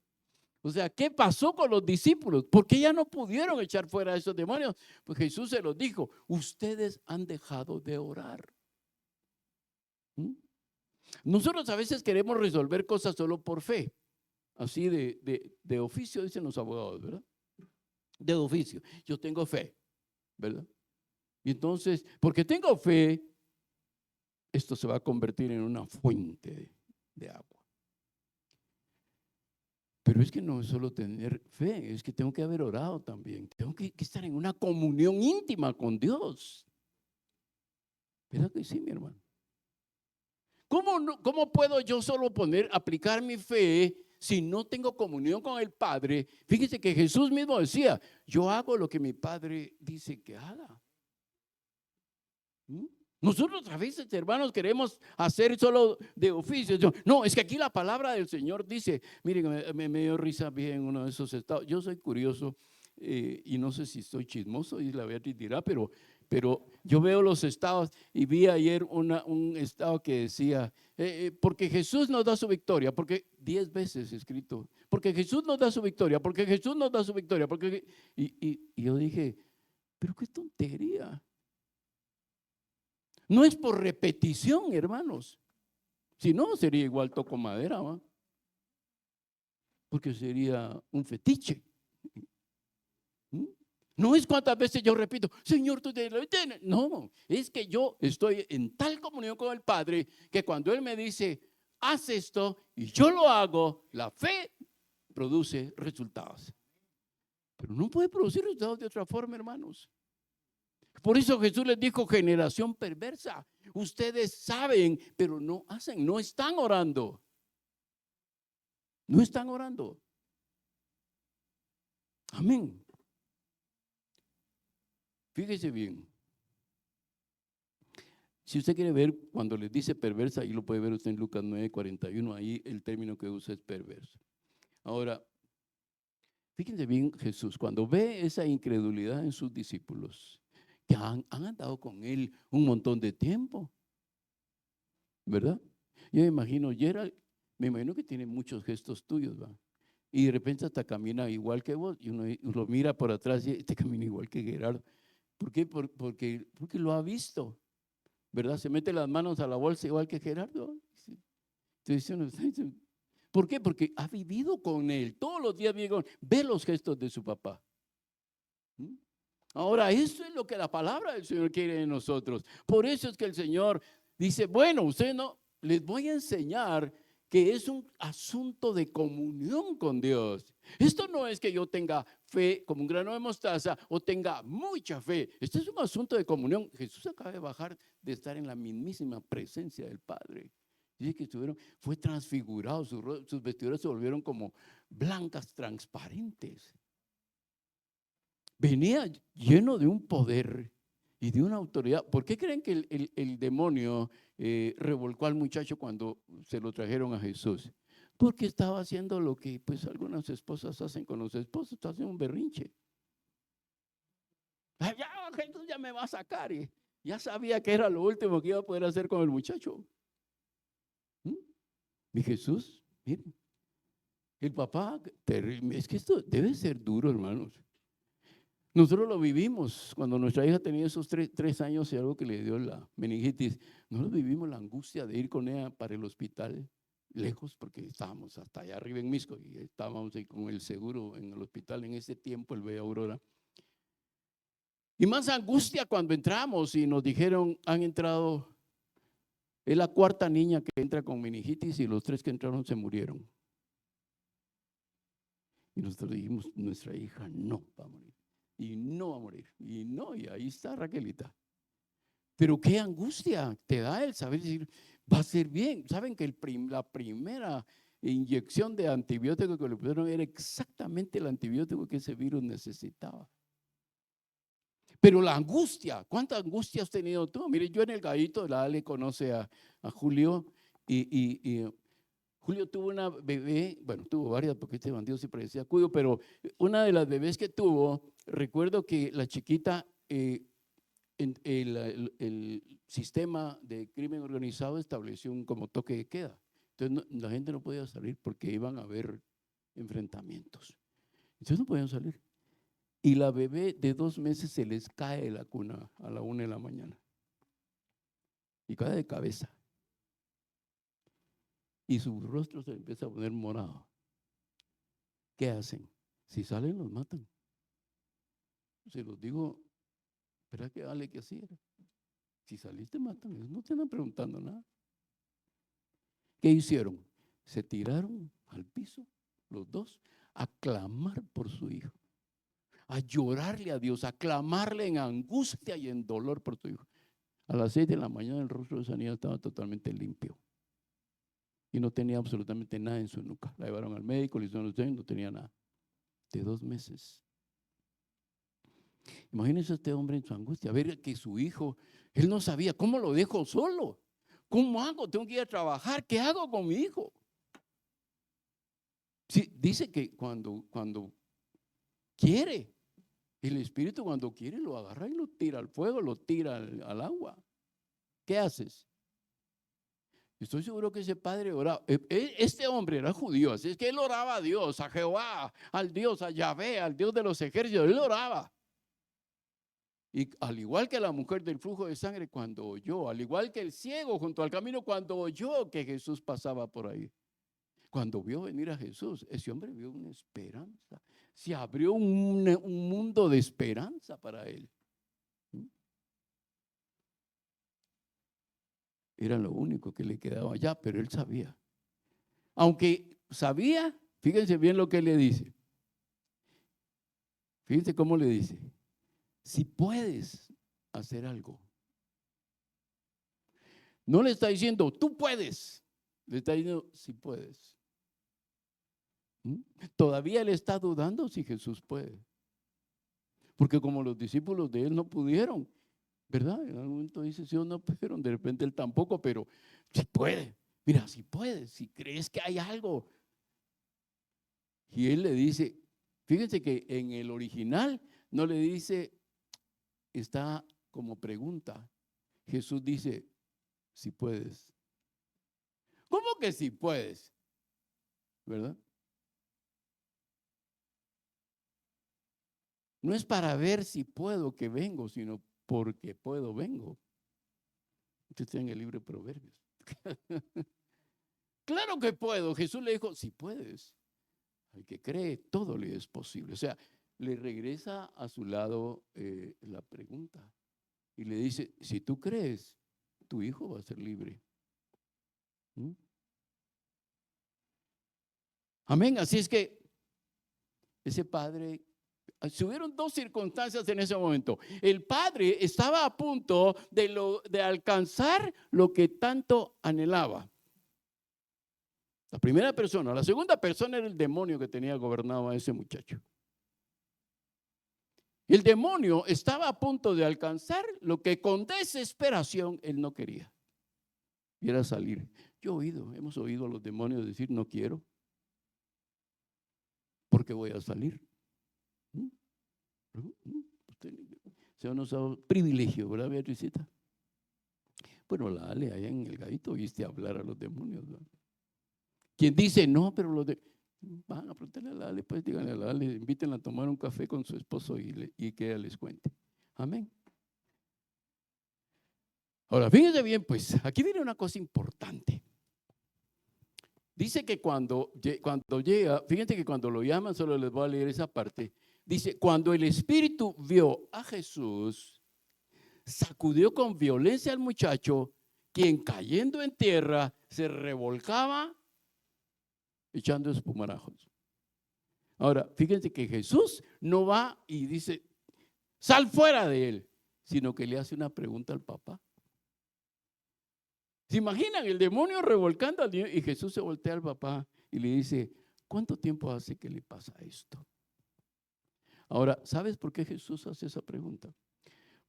O sea, ¿qué pasó con los discípulos? ¿Por qué ya no pudieron echar fuera a esos demonios? Pues Jesús se los dijo, ustedes han dejado de orar. Nosotros a veces queremos resolver cosas solo por fe. Así de oficio, dicen los abogados, ¿verdad? De oficio. Yo tengo fe, ¿verdad? Y entonces, porque tengo fe, esto se va a convertir en una fuente de agua. Pero es que no es solo tener fe, es que tengo que haber orado también. Tengo que estar en una comunión íntima con Dios. ¿Verdad que sí, mi hermano? ¿Cómo puedo yo solo aplicar mi fe si no tengo comunión con el Padre? Fíjese que Jesús mismo decía, yo hago lo que mi Padre dice que haga. Nosotros a veces, hermanos, queremos hacer solo de oficio. No, es que aquí la palabra del Señor dice, miren, me dio risa bien en uno de esos estados. Yo soy curioso y no sé si estoy chismoso y la Beatriz dirá, pero yo veo los estados y vi ayer un estado que decía, porque Jesús nos da su victoria, porque 10 veces escrito, porque Jesús nos da su victoria, porque Jesús nos da su victoria, y yo dije, pero qué tontería. No es por repetición, hermanos. Si no, sería igual toco madera, ¿va? Porque sería un fetiche. No es cuántas veces yo repito, Señor, tú tienes. No, es que yo estoy en tal comunión con el Padre que cuando Él me dice, haz esto y yo lo hago, la fe produce resultados. Pero no puede producir resultados de otra forma, hermanos. Por eso Jesús les dijo, generación perversa. Ustedes saben, pero no hacen, no están orando. No están orando. Amén. Fíjese bien. Si usted quiere ver, cuando les dice perversa, ahí lo puede ver usted en Lucas 9:41, ahí el término que usa es perverso. Ahora, Fíjense bien Jesús, cuando ve esa incredulidad en sus discípulos, que han andado con él un montón de tiempo, ¿verdad? Yo me imagino, Gerald, me imagino que tiene muchos gestos tuyos, ¿va? Y de repente hasta camina igual que vos, y uno lo mira por atrás y este camina igual que Gerardo. ¿Por qué? Porque lo ha visto, ¿verdad? Se mete las manos a la bolsa igual que Gerardo. Entonces, ¿por qué? Porque ha vivido con él, todos los días vive con él, ve los gestos de su papá. ¿Mm? Ahora, eso es lo que la palabra del Señor quiere de nosotros. Por eso es que el Señor dice, bueno, ustedes no, les voy a enseñar que es un asunto de comunión con Dios. Esto no es que yo tenga fe como un grano de mostaza o tenga mucha fe. Este es un asunto de comunión. Jesús acaba de bajar de estar en la mismísima presencia del Padre. Dice que fue transfigurado, sus vestiduras se volvieron como blancas, transparentes. Venía lleno de un poder y de una autoridad. ¿Por qué creen que el demonio revolcó al muchacho cuando se lo trajeron a Jesús? Porque estaba haciendo lo que pues algunas esposas hacen con los esposos, está haciendo un berrinche. Ya, Jesús ya me va a sacar. Y ya sabía que era lo último que iba a poder hacer con el muchacho. Y Jesús, miren, el papá, es que esto debe ser duro, hermanos. Nosotros lo vivimos cuando nuestra hija tenía esos 3 años y algo que le dio la meningitis. Nosotros vivimos la angustia de ir con ella para el hospital lejos porque estábamos hasta allá arriba en Misco y estábamos ahí con el seguro en el hospital en ese tiempo, el Bella Aurora. Y más angustia cuando entramos y nos dijeron, han entrado, es la cuarta niña que entra con meningitis y los 3 que entraron se murieron. Y nosotros dijimos, nuestra hija no va a morir. Y no va a morir. Y no, y ahí está Raquelita. Pero qué angustia te da el saber decir, va a ser bien. Saben que la primera inyección de antibiótico que le pusieron era exactamente el antibiótico que ese virus necesitaba. Pero la angustia, ¿cuánta angustia has tenido tú? Mire, yo en el Gallito, la Ale conoce a Julio y Julio tuvo una bebé, bueno, tuvo varias porque este bandido siempre decía cuyo, pero una de las bebés que tuvo, recuerdo que la chiquita, el sistema de crimen organizado estableció un como toque de queda. Entonces la gente no podía salir porque iban a haber enfrentamientos. Entonces no podían salir. Y la bebé de 2 meses se les cae de la cuna a la 1 de la mañana. Y cae de cabeza. Y su rostro se empieza a poner morado. ¿Qué hacen? Si salen, los matan. Se los digo, ¿verdad que vale que así era? Si saliste, matan. Ellos no te andan preguntando nada. ¿Qué hicieron? Se tiraron al piso, los dos, a clamar por su hijo, a llorarle a Dios, a clamarle en angustia y en dolor por su hijo. A las 6 de la mañana el rostro de esa niña estaba totalmente limpio. Y no tenía absolutamente nada en su nuca. La llevaron al médico, le hicieron los exámenes, no tenía nada. De 2 meses. Imagínense a este hombre en su angustia, a ver que su hijo, él no sabía, ¿cómo lo dejo solo? ¿Cómo hago? Tengo que ir a trabajar, ¿qué hago con mi hijo? Sí, dice que cuando quiere, el espíritu cuando quiere lo agarra y lo tira al fuego, lo tira al agua. ¿Qué haces? Estoy seguro que ese padre oraba. Este hombre era judío, así es que él oraba a Dios, a Jehová, al Dios, a Yahvé, al Dios de los ejércitos, él oraba. Y al igual que la mujer del flujo de sangre cuando oyó, al igual que el ciego junto al camino cuando oyó que Jesús pasaba por ahí. Cuando vio venir a Jesús, ese hombre vio una esperanza. Se abrió un mundo de esperanza para él. Era lo único que le quedaba allá, pero él sabía. Aunque sabía, fíjense bien lo que le dice. Fíjense cómo le dice. Si puedes hacer algo. No le está diciendo, tú puedes. Le está diciendo, si puedes. Todavía él está dudando si Jesús puede. Porque como los discípulos de él no pudieron, ¿verdad? En algún momento dice, sí o no pudieron, de repente él tampoco, pero si puede. Mira, si puedes, si crees que hay algo. Y él le dice, Fíjense que en el original no le dice, está como pregunta. Jesús dice, si puedes. ¿Cómo que si puedes? ¿Verdad? No es para ver si puedo que vengo, sino porque puedo vengo. Usted está en el libro de Proverbios. Claro que puedo. Jesús le dijo, si puedes. Al que cree, todo le es posible. O sea, le regresa a su lado la pregunta y le dice, si tú crees, tu hijo va a ser libre. ¿Mm? Amén. Así es que ese padre, se hubieron dos circunstancias en ese momento. El padre estaba a punto de alcanzar lo que tanto anhelaba. La primera persona. La segunda persona era el demonio que tenía gobernado a ese muchacho. El demonio estaba a punto de alcanzar lo que con desesperación él no quería. Y era salir. Hemos oído a los demonios decir, no quiero, porque voy a salir. Se ha usado privilegio, ¿verdad, Beatricita? Bueno, la Ale allá en el Gavito oíste hablar a los demonios, ¿verdad? Quien dice, no, pero van a preguntarle a la Ale, pues díganle a la Ale, invítenla a tomar un café con su esposo y que ella les cuente. Amén. Ahora, fíjense bien, pues, aquí viene una cosa importante. Dice que cuando llega, fíjense que cuando lo llaman, solo les voy a leer esa parte. Dice, cuando el espíritu vio a Jesús, sacudió con violencia al muchacho, quien cayendo en tierra se revolcaba echando espumarajos. Ahora, fíjense que Jesús no va y dice, sal fuera de él, sino que le hace una pregunta al papá. ¿Se imaginan el demonio revolcando al niño? Y Jesús se voltea al papá y le dice, ¿cuánto tiempo hace que le pasa esto? Ahora, ¿sabes por qué Jesús hace esa pregunta?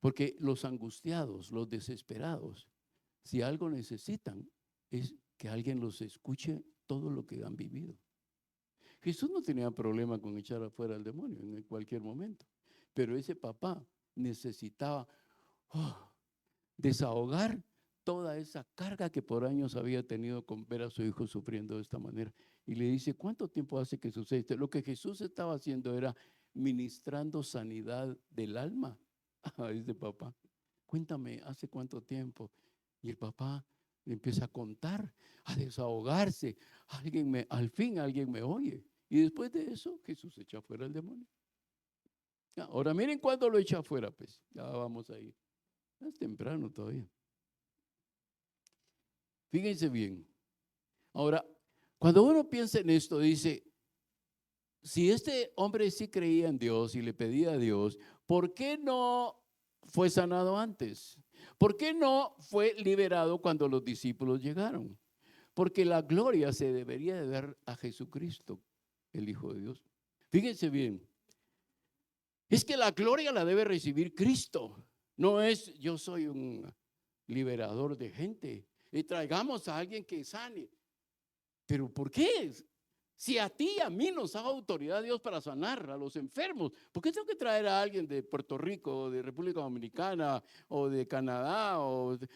Porque los angustiados, los desesperados, si algo necesitan, es que alguien los escuche todo lo que han vivido. Jesús no tenía problema con echar afuera al demonio en cualquier momento, pero ese papá necesitaba desahogar toda esa carga que por años había tenido con ver a su hijo sufriendo de esta manera. Y le dice, ¿cuánto tiempo hace que sucede esto? Lo que Jesús estaba haciendo era ministrando sanidad del alma a ese papá. Cuéntame, ¿hace cuánto tiempo? Y el papá le empieza a contar, a desahogarse. Al fin alguien me oye. Y después de eso, Jesús echa fuera al demonio. Ahora miren cuándo lo echa fuera, pues. Ya vamos a ir. Es temprano todavía. Fíjense bien. Ahora, cuando uno piensa en esto, dice, si este hombre sí creía en Dios y le pedía a Dios, ¿por qué no fue sanado antes? ¿Por qué no fue liberado cuando los discípulos llegaron? Porque la gloria se debería de dar a Jesucristo, el Hijo de Dios. Fíjense bien, es que la gloria la debe recibir Cristo. No es yo soy un liberador de gente y traigamos a alguien que sane. ¿Pero por qué? Si a ti y a mí nos da autoridad Dios para sanar a los enfermos, ¿por qué tengo que traer a alguien de Puerto Rico, o de República Dominicana, o de Canadá?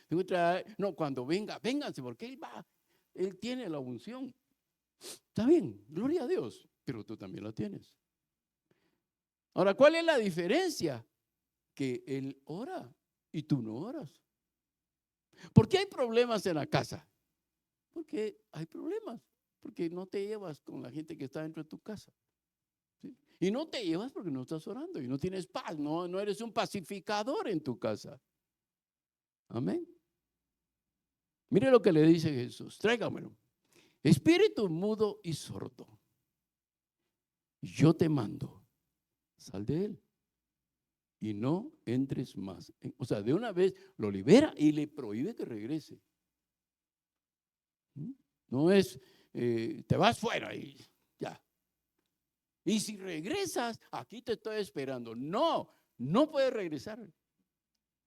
Tengo que traer, no, cuando venga, vénganse, porque él tiene la unción. Está bien, gloria a Dios, pero tú también la tienes. Ahora, ¿cuál es la diferencia? Que él ora y tú no oras. ¿Por qué hay problemas en la casa? Porque hay problemas. Porque no te llevas con la gente que está dentro de tu casa. ¿Sí? Y no te llevas porque no estás orando y no tienes paz. No eres un pacificador en tu casa. Amén. Mire lo que le dice Jesús. Tráigamelo. Espíritu mudo y sordo. Yo te mando. Sal de él. Y no entres más. O sea, de una vez lo libera y le prohíbe que regrese. No es, te vas fuera y ya. Y si regresas, aquí te estoy esperando. No puedes regresar.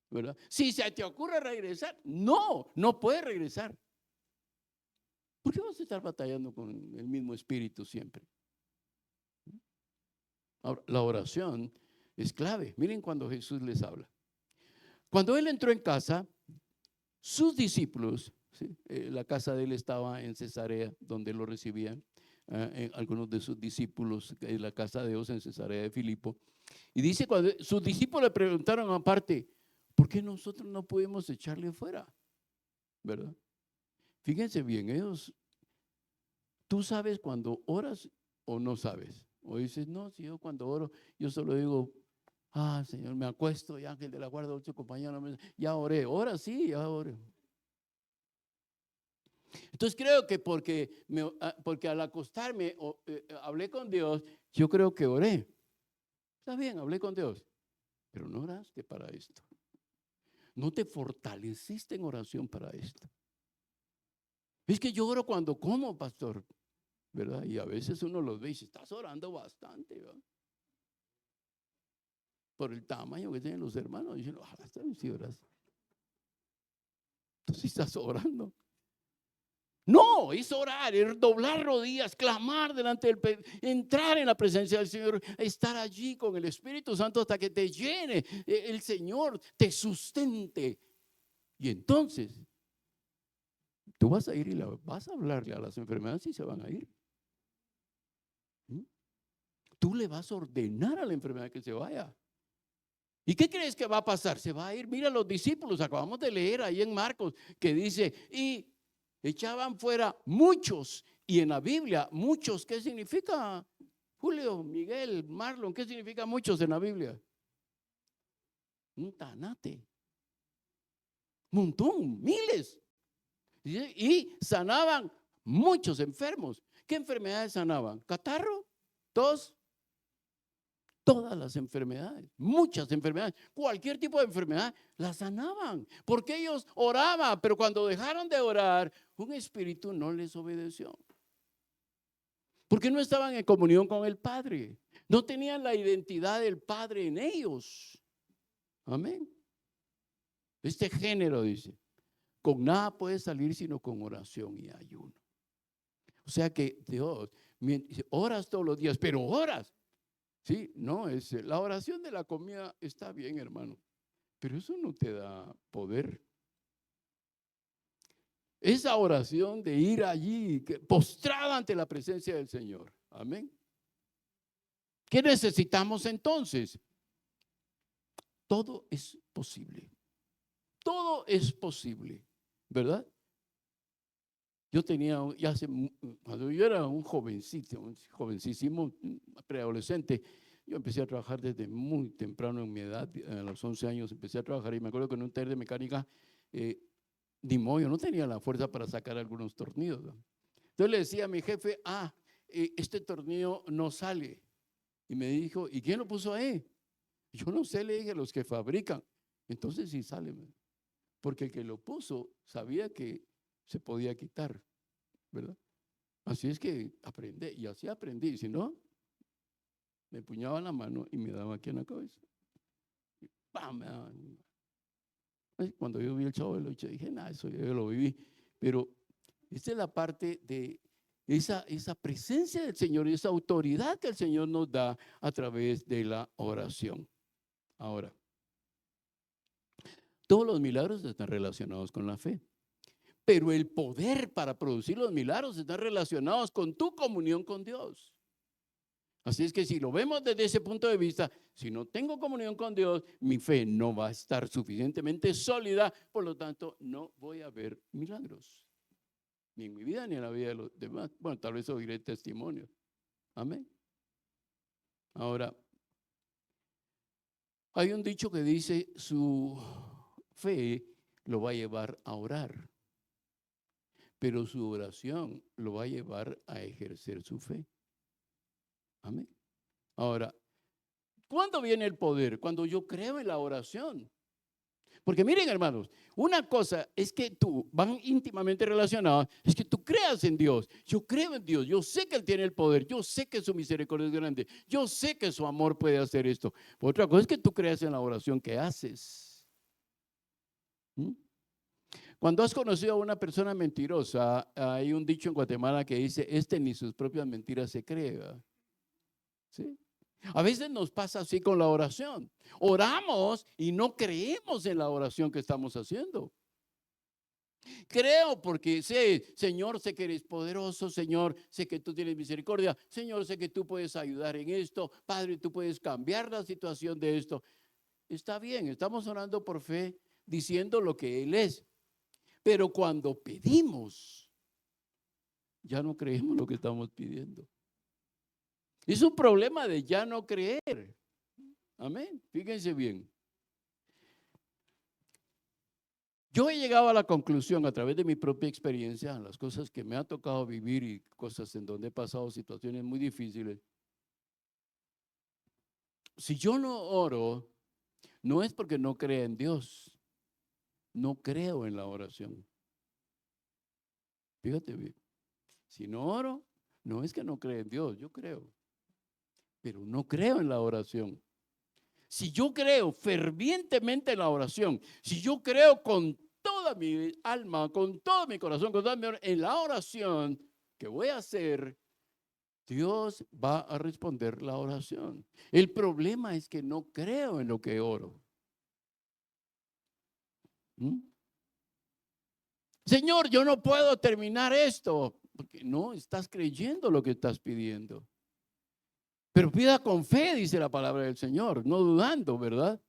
¿Verdad? Si se te ocurre regresar, no puedes regresar. ¿Por qué vas a estar batallando con el mismo espíritu siempre? Ahora, la oración es clave. Miren cuando Jesús les habla. Cuando él entró en casa, sus discípulos, ¿sí? La casa de él estaba en Cesarea, donde lo recibían algunos de sus discípulos, en la casa de Dios en Cesarea de Filipo. Y dice, cuando sus discípulos le preguntaron aparte, ¿por qué nosotros no podemos echarle fuera? ¿Verdad? Fíjense bien, tú sabes cuando oras o no sabes. O dices, no, si yo cuando oro, yo solo digo, Señor, me acuesto, y ángel de la guarda, ocho compañeros, ya oré. Ora sí, ya oré. Entonces creo que porque al acostarme hablé con Dios, yo creo que oré. Está bien, hablé con Dios, pero no oraste para esto. No te fortaleciste en oración para esto. Es que yo oro cuando como, pastor, ¿verdad? Y a veces uno los ve y dice, estás orando bastante, ¿verdad? Por el tamaño que tienen los hermanos. Dicen, ojalá si oras. Tú sí estás orando. No, es orar, es doblar rodillas, clamar delante del entrar en la presencia del Señor, estar allí con el Espíritu Santo hasta que te llene, el Señor te sustente. Y entonces tú vas a ir y vas a hablarle a las enfermedades y se van a ir. Tú le vas a ordenar a la enfermedad que se vaya. ¿Y qué crees que va a pasar? Se va a ir. Mira los discípulos, acabamos de leer ahí en Marcos, que dice, y echaban fuera muchos. Y en la Biblia, muchos, ¿qué significa? Julio, Miguel, Marlon, ¿qué significa muchos en la Biblia? Un tanate. Montón, miles. Y sanaban muchos enfermos. ¿Qué enfermedades sanaban? ¿Catarro? ¿Tos? Todas las enfermedades, muchas enfermedades, cualquier tipo de enfermedad, la sanaban, porque ellos oraban, pero cuando dejaron de orar, un espíritu no les obedeció. Porque no estaban en comunión con el Padre, no tenían la identidad del Padre en ellos. Amén. Este género dice, con nada puede salir sino con oración y ayuno. O sea que Dios, oras todos los días, pero oras. Sí, no, la oración de la comida está bien, hermano, pero eso no te da poder. Esa oración de ir allí, postrada ante la presencia del Señor. Amén. ¿Qué necesitamos entonces? Todo es posible. Todo es posible, ¿verdad? Yo tenía, cuando yo era un jovencísimo, preadolescente, yo empecé a trabajar desde muy temprano en mi edad, a los 11 años empecé a trabajar y me acuerdo que en un taller de mecánica, ni modo, yo no tenía la fuerza para sacar algunos tornillos, ¿no? Entonces le decía a mi jefe, este tornillo no sale. Y me dijo, ¿y quién lo puso ahí? Yo no sé, le dije, los que fabrican. Entonces sí sale, porque el que lo puso sabía que se podía quitar, ¿verdad? Así es que aprendí, y así aprendí. Si no, me empuñaba la mano y me daba aquí en la cabeza. Y ¡pam! Cuando yo vi el Chavo del 8 dije, nada, eso yo lo viví. Pero esta es la parte de esa presencia del Señor y esa autoridad que el Señor nos da a través de la oración. Ahora, todos los milagros están relacionados con la fe, pero el poder para producir los milagros están relacionados con tu comunión con Dios. Así es que si lo vemos desde ese punto de vista, si no tengo comunión con Dios, mi fe no va a estar suficientemente sólida, por lo tanto no voy a ver milagros, ni en mi vida ni en la vida de los demás. Bueno, tal vez oiré testimonios. Amén. Ahora, hay un dicho que dice, su fe lo va a llevar a orar, pero su oración lo va a llevar a ejercer su fe. Amén. Ahora, ¿cuándo viene el poder? Cuando yo creo en la oración. Porque miren, hermanos, una cosa es que van íntimamente relacionadas, es que tú creas en Dios. Yo creo en Dios, yo sé que Él tiene el poder, yo sé que su misericordia es grande, yo sé que su amor puede hacer esto. Otra cosa es que tú creas en la oración que haces. Cuando has conocido a una persona mentirosa, hay un dicho en Guatemala que dice, ni sus propias mentiras se cree, ¿verdad? ¿Sí? A veces nos pasa así con la oración. Oramos y no creemos en la oración que estamos haciendo. Creo porque sé, Señor, sé que eres poderoso, Señor, sé que tú tienes misericordia, Señor, sé que tú puedes ayudar en esto, Padre, tú puedes cambiar la situación de esto. Está bien, estamos orando por fe, diciendo lo que Él es, pero cuando pedimos, ya no creemos lo que estamos pidiendo. Es un problema de ya no creer. Amén, fíjense bien. Yo he llegado a la conclusión a través de mi propia experiencia, las cosas que me ha tocado vivir y cosas en donde he pasado situaciones muy difíciles. Si yo no oro, no es porque no crea en Dios, no creo en la oración. Fíjate bien, si no oro, no es que no creo en Dios, yo creo, pero no creo en la oración. Si yo creo fervientemente en la oración, si yo creo con toda mi alma, con todo mi corazón, con toda mi en la oración que voy a hacer, Dios va a responder la oración. El problema es que no creo en lo que oro. ¿Mm? Señor, yo no puedo terminar esto, porque no estás creyendo lo que estás pidiendo. Pero pida con fe, dice la palabra del Señor, no dudando, ¿verdad?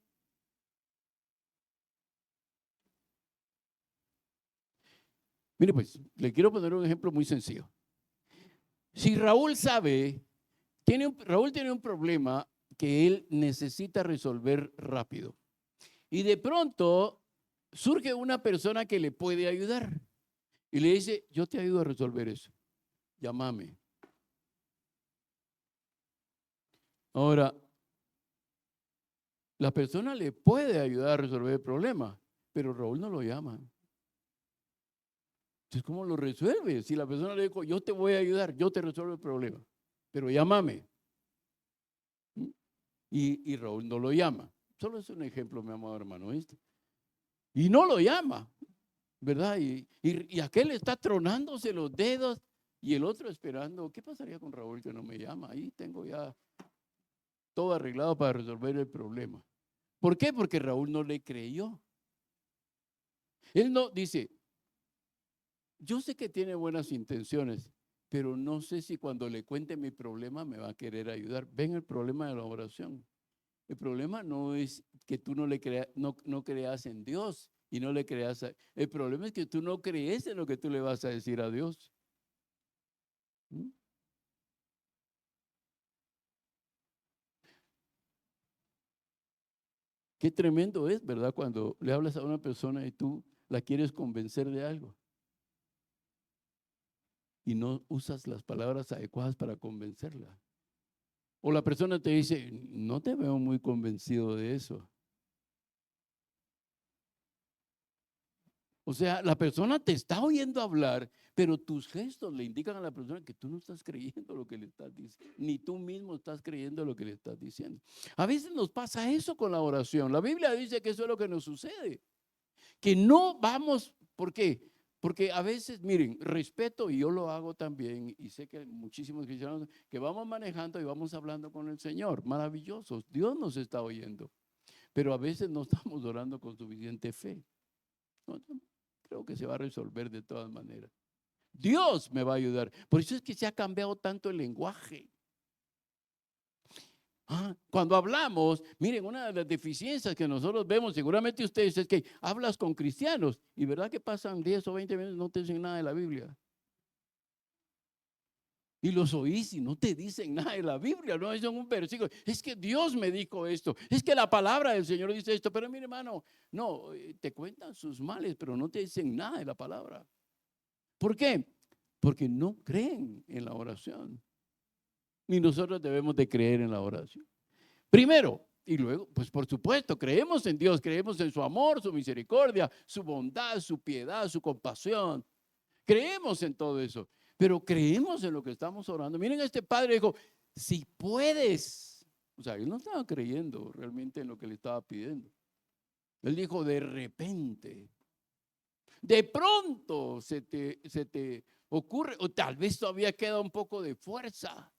Mire, pues, le quiero poner un ejemplo muy sencillo. Si Raúl sabe, Raúl tiene un problema que él necesita resolver rápido. Y de pronto surge una persona que le puede ayudar. Y le dice, yo te ayudo a resolver eso. Llámame. Ahora, la persona le puede ayudar a resolver el problema, pero Raúl no lo llama. Entonces, ¿cómo lo resuelve? Si la persona le dijo, yo te voy a ayudar, yo te resuelvo el problema, pero llámame. Y Raúl no lo llama. Solo es un ejemplo, mi amado hermano, ¿viste? Y no lo llama, ¿verdad? Y aquel está tronándose los dedos y el otro esperando. ¿Qué pasaría con Raúl que no me llama? Ahí tengo ya todo arreglado para resolver el problema. ¿Por qué? Porque Raúl no le creyó. Él no dice, yo sé que tiene buenas intenciones, pero no sé si cuando le cuente mi problema me va a querer ayudar. Ven el problema de la oración. El problema no es que tú no le creas, no creas en Dios y no le creas. El problema es que tú no crees en lo que tú le vas a decir a Dios. ¿Mm? Qué tremendo es, ¿verdad? Cuando le hablas a una persona y tú la quieres convencer de algo y no usas las palabras adecuadas para convencerla. O la persona te dice, no te veo muy convencido de eso. O sea, la persona te está oyendo hablar, pero tus gestos le indican a la persona que tú no estás creyendo lo que le estás diciendo, ni tú mismo estás creyendo lo que le estás diciendo. A veces nos pasa eso con la oración. La Biblia dice que eso es lo que nos sucede, que no vamos, ¿por qué? Porque a veces, miren, respeto, y yo lo hago también, y sé que muchísimos cristianos que vamos manejando y vamos hablando con el Señor, maravillosos, Dios nos está oyendo, pero a veces no estamos orando con suficiente fe. No, creo que se va a resolver de todas maneras. Dios me va a ayudar. Por eso es que se ha cambiado tanto el lenguaje. Cuando hablamos, miren, una de las deficiencias que nosotros vemos, seguramente ustedes, es que hablas con cristianos y verdad que pasan 10 o 20 minutos y no te dicen nada de la Biblia. Y los oís y no te dicen nada de la Biblia, no dicen un versículo. Es que Dios me dijo esto, es que la palabra del Señor dice esto, pero mire hermano, no, te cuentan sus males, pero no te dicen nada de la palabra. ¿Por qué? Porque no creen en la oración. Ni nosotros debemos de creer en la oración. Primero, y luego, pues por supuesto, creemos en Dios, creemos en su amor, su misericordia, su bondad, su piedad, su compasión. Creemos en todo eso, pero creemos en lo que estamos orando. Miren, este padre dijo, si puedes. O sea, él no estaba creyendo realmente en lo que le estaba pidiendo. Él dijo, de repente, de pronto se te ocurre, o tal vez todavía queda un poco de fuerza.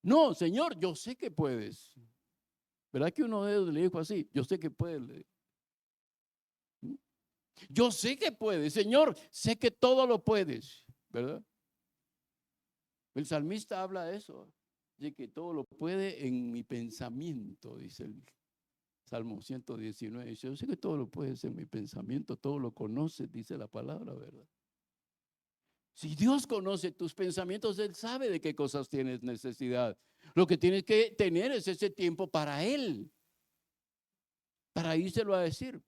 No, Señor, yo sé que puedes. ¿Verdad que uno de ellos le dijo así? Yo sé que puedes. Yo sé que puedes, Señor, sé que todo lo puedes, ¿verdad? El salmista habla de eso, de que todo lo puede en mi pensamiento, dice el Salmo 119. Dice, yo sé que todo lo puedes en mi pensamiento, todo lo conoces, dice la palabra, ¿verdad? Si Dios conoce tus pensamientos, Él sabe de qué cosas tienes necesidad. Lo que tienes que tener es ese tiempo para Él, para írselo a decir.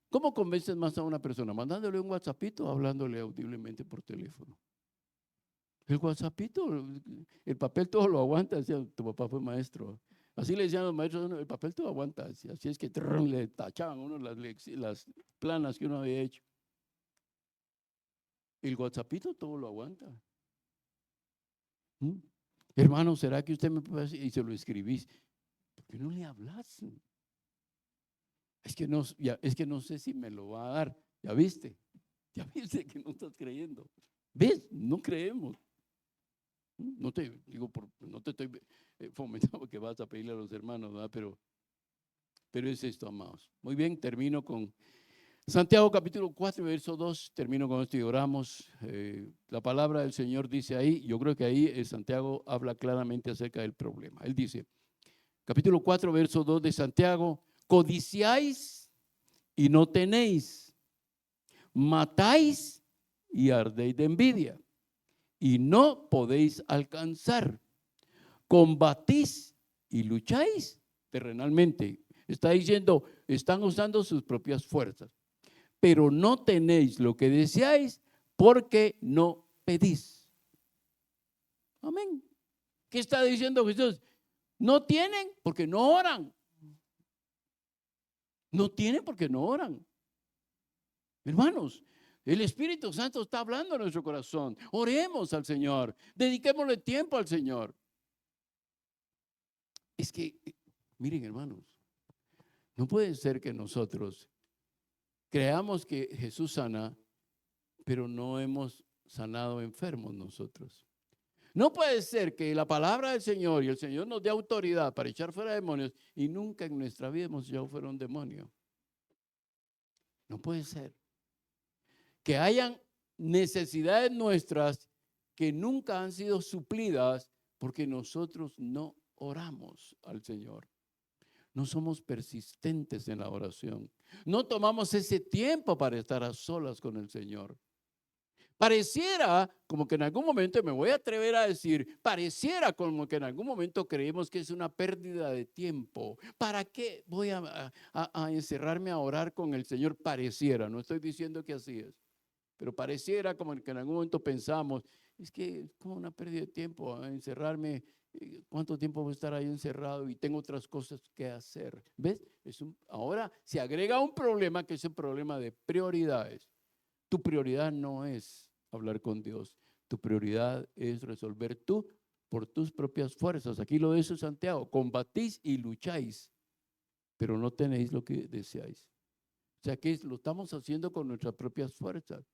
¿Cómo convences más a una persona? ¿Mandándole un WhatsAppito o hablándole audiblemente por teléfono? El WhatsAppito, el papel todo lo aguanta, decía, tu papá fue maestro. Así le decían los maestros, el papel todo aguanta. Así es que le tachaban uno las planas que uno había hecho. El WhatsAppito todo lo aguanta. ¿Mm? Hermano, ¿será que usted me puede decir? Y se lo escribís. ¿Por qué no le hablas? Es que no sé si me lo va a dar. Ya viste que no estás creyendo. ¿Ves? No creemos. No te digo, no te estoy fomentando que vas a pedirle a los hermanos, ¿verdad? Pero es esto, amados. Muy bien, termino con Santiago capítulo 4, verso 2. Termino con esto y oramos. La palabra del Señor dice ahí, yo creo que ahí Santiago habla claramente acerca del problema. Él dice, capítulo 4, verso 2 de Santiago, codiciáis y no tenéis, matáis y ardéis de envidia y no podéis alcanzar, combatís y lucháis terrenalmente. Está diciendo, están usando sus propias fuerzas, pero no tenéis lo que deseáis porque no pedís. Amén. ¿Qué está diciendo Jesús? No tienen porque no oran. No tienen porque no oran. Hermanos, el Espíritu Santo está hablando en nuestro corazón. Oremos al Señor. Dediquémosle tiempo al Señor. Es que, miren, hermanos, no puede ser que nosotros creamos que Jesús sana, pero no hemos sanado enfermos nosotros. No puede ser que la palabra del Señor y el Señor nos dé autoridad para echar fuera demonios y nunca en nuestra vida hemos echado fuera un demonio. No puede ser. Que hayan necesidades nuestras que nunca han sido suplidas porque nosotros no oramos al Señor. No somos persistentes en la oración. No tomamos ese tiempo para estar a solas con el Señor. Pareciera como que en algún momento, me voy a atrever a decir, pareciera como que en algún momento creemos que es una pérdida de tiempo. ¿Para qué voy a encerrarme a orar con el Señor? Pareciera, no estoy diciendo que así es, pero pareciera como que en algún momento pensamos, es que es como una pérdida de tiempo a encerrarme. ¿Cuánto tiempo voy a estar ahí encerrado y tengo otras cosas que hacer? ¿Ves? Ahora se agrega un problema que es el problema de prioridades. Tu prioridad no es hablar con Dios. Tu prioridad es resolver tú por tus propias fuerzas. Aquí lo dice Santiago, combatís y lucháis, pero no tenéis lo que deseáis. O sea que lo estamos haciendo con nuestras propias fuerzas.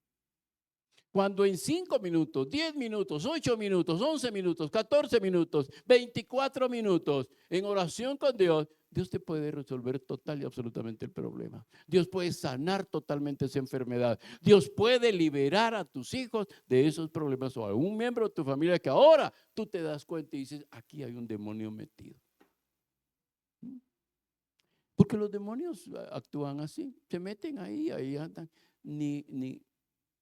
Cuando en 5 minutos, 10 minutos, 8 minutos, 11 minutos, 14 minutos, 24 minutos en oración con Dios, Dios te puede resolver total y absolutamente el problema. Dios puede sanar totalmente esa enfermedad. Dios puede liberar a tus hijos de esos problemas o a un miembro de tu familia que ahora tú te das cuenta y dices, aquí hay un demonio metido. Porque los demonios actúan así, se meten ahí andan,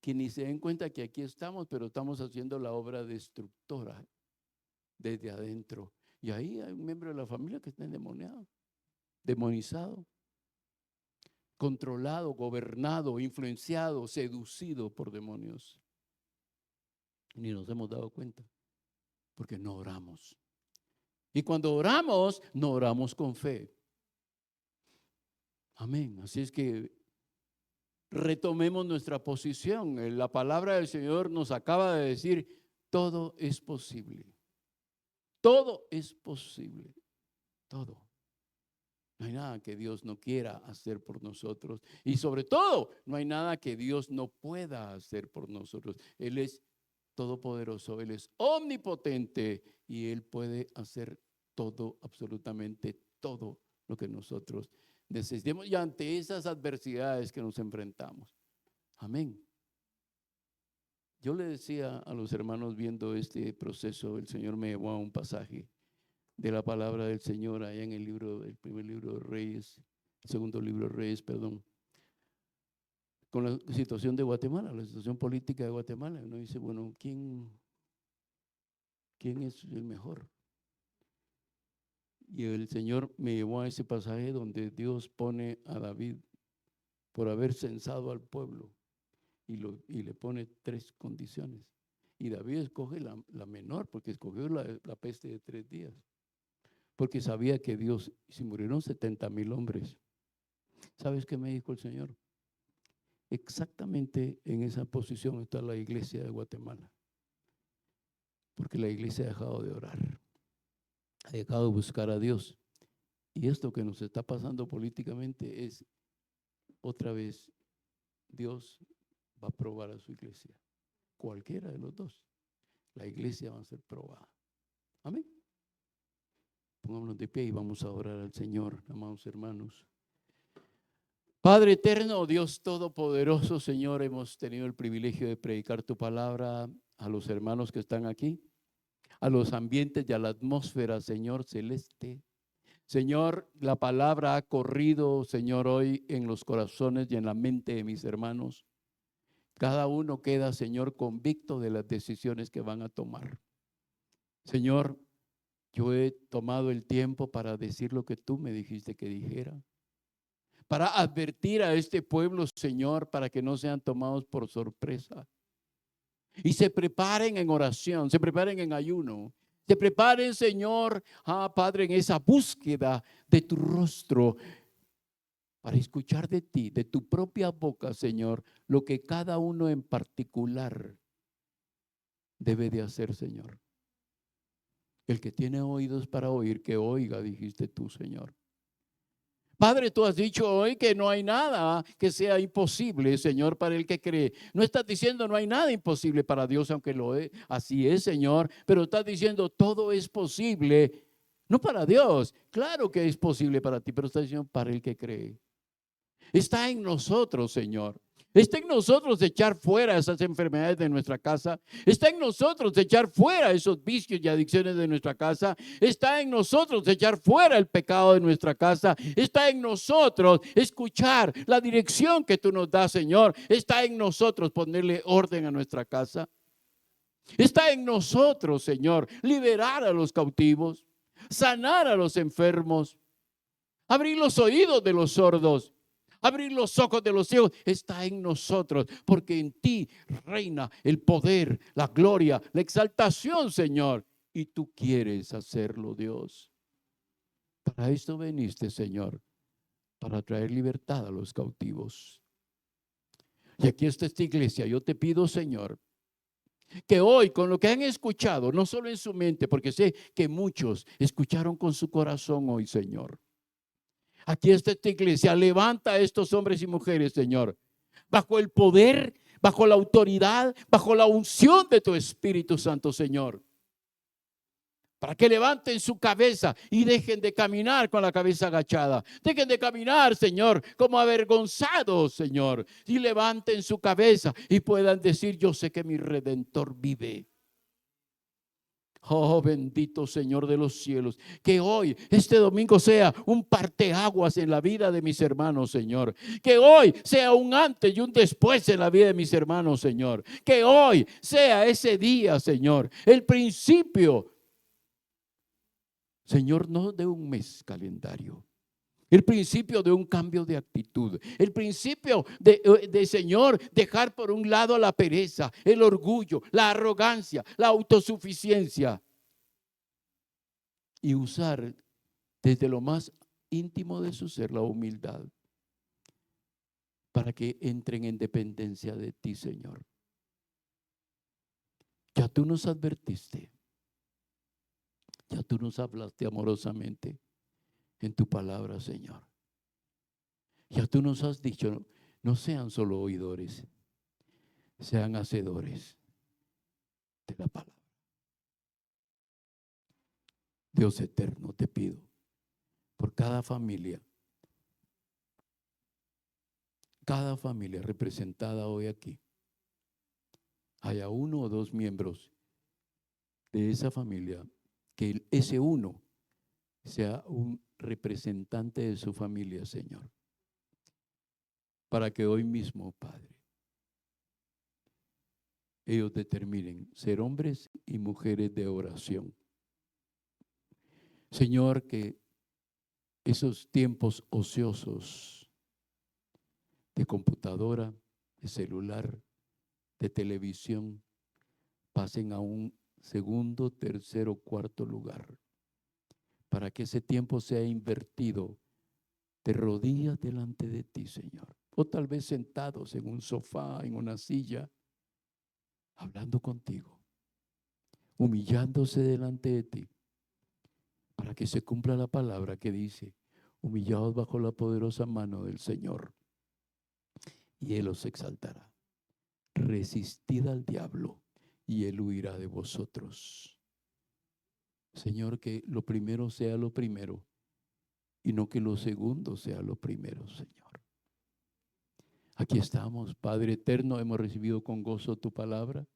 que ni se den cuenta que aquí estamos, pero estamos haciendo la obra destructora desde adentro. Y ahí hay un miembro de la familia que está endemoniado, demonizado, controlado, gobernado, influenciado, seducido por demonios. Ni nos hemos dado cuenta, porque no oramos. Y cuando oramos, no oramos con fe. Amén. Así es que retomemos nuestra posición. La palabra del Señor nos acaba de decir, todo es posible. Todo es posible. Todo. No hay nada que Dios no quiera hacer por nosotros. Y sobre todo, no hay nada que Dios no pueda hacer por nosotros. Él es todopoderoso, Él es omnipotente y Él puede hacer todo, absolutamente todo lo que nosotros necesitemos y ante esas adversidades que nos enfrentamos. Amén. Yo le decía a los hermanos viendo este proceso, el Señor me llevó a un pasaje de la palabra del Señor allá en el primer libro de Reyes, segundo libro de Reyes, perdón, con la situación de Guatemala, la situación política de Guatemala. Uno dice, bueno, ¿quién es el mejor? Y el Señor me llevó a ese pasaje donde Dios pone a David por haber censado al pueblo y le pone 3 condiciones. Y David escoge la menor, porque escogió la peste de 3 días. Porque sabía que Dios, si murieron 70,000 hombres, ¿sabes qué me dijo el Señor? Exactamente en esa posición está la iglesia de Guatemala. Porque la iglesia ha dejado de orar, ha dejado de buscar a Dios. Y esto que nos está pasando políticamente es, otra vez, Dios va a probar a su iglesia. Cualquiera de los dos. La iglesia va a ser probada. Amén. Pongámonos de pie y vamos a orar al Señor, amados hermanos. Padre eterno, Dios todopoderoso, Señor, hemos tenido el privilegio de predicar tu palabra a los hermanos que están aquí, a los ambientes y a la atmósfera, Señor celeste. Señor, la palabra ha corrido, Señor, hoy en los corazones y en la mente de mis hermanos. Cada uno queda, Señor, convicto de las decisiones que van a tomar. Señor, yo he tomado el tiempo para decir lo que tú me dijiste que dijera, para advertir a este pueblo, Señor, para que no sean tomados por sorpresa y se preparen en oración, se preparen en ayuno, se preparen, Señor, Padre, en esa búsqueda de tu rostro, para escuchar de ti, de tu propia boca, Señor, lo que cada uno en particular debe de hacer, Señor. El que tiene oídos para oír, que oiga, dijiste tú, Señor. Padre, tú has dicho hoy que no hay nada que sea imposible, Señor, para el que cree. No estás diciendo no hay nada imposible para Dios, aunque lo es. Así es, Señor, pero estás diciendo todo es posible, no para Dios. Claro que es posible para ti, pero estás diciendo para el que cree. Está en nosotros, Señor. Está en nosotros echar fuera esas enfermedades de nuestra casa. Está en nosotros echar fuera esos vicios y adicciones de nuestra casa. Está en nosotros echar fuera el pecado de nuestra casa. Está en nosotros escuchar la dirección que tú nos das, Señor. Está en nosotros ponerle orden a nuestra casa. Está en nosotros, Señor, liberar a los cautivos, sanar a los enfermos, abrir los oídos de los sordos, abrir los ojos de los ciegos. Está en nosotros, porque en ti reina el poder, la gloria, la exaltación, Señor. Y tú quieres hacerlo, Dios. Para esto veniste, Señor, para traer libertad a los cautivos. Y aquí está esta iglesia. Yo te pido, Señor, que hoy con lo que han escuchado, no solo en su mente, porque sé que muchos escucharon con su corazón hoy, Señor. Aquí está esta iglesia, levanta a estos hombres y mujeres, Señor, bajo el poder, bajo la autoridad, bajo la unción de tu Espíritu Santo, Señor, para que levanten su cabeza y dejen de caminar con la cabeza agachada. Dejen de caminar, Señor, como avergonzados, Señor, y levanten su cabeza y puedan decir: yo sé que mi Redentor vive. Oh, bendito Señor de los cielos, que hoy, este domingo, sea un parteaguas en la vida de mis hermanos, Señor. Que hoy sea un antes y un después en la vida de mis hermanos, Señor. Que hoy sea ese día, Señor, el principio, Señor, no de un mes calendario. El principio de un cambio de actitud. El principio de, Señor, dejar por un lado la pereza, el orgullo, la arrogancia, la autosuficiencia. Y usar desde lo más íntimo de su ser la humildad. Para que entren en dependencia de ti, Señor. Ya tú nos advertiste. Ya tú nos hablaste amorosamente en tu palabra, Señor. Ya tú nos has dicho, no sean solo oidores, sean hacedores. de la palabra. Dios eterno, te pido por cada familia representada hoy aquí, haya uno o dos miembros de esa familia, que ese uno sea un representante de su familia, Señor, para que hoy mismo, Padre, ellos determinen ser hombres y mujeres de oración. Señor, que esos tiempos ociosos de computadora, de celular, de televisión, pasen a un segundo, tercero, cuarto lugar, para que ese tiempo sea invertido de rodillas delante de ti, Señor, o tal vez sentados en un sofá, en una silla, hablando contigo, humillándose delante de ti, para que se cumpla la palabra que dice: humillaos bajo la poderosa mano del Señor, y Él os exaltará. Resistid al diablo, y Él huirá de vosotros. Señor, que lo primero sea lo primero, y no que lo segundo sea lo primero, Señor. Aquí estamos, Padre eterno, hemos recibido con gozo tu palabra.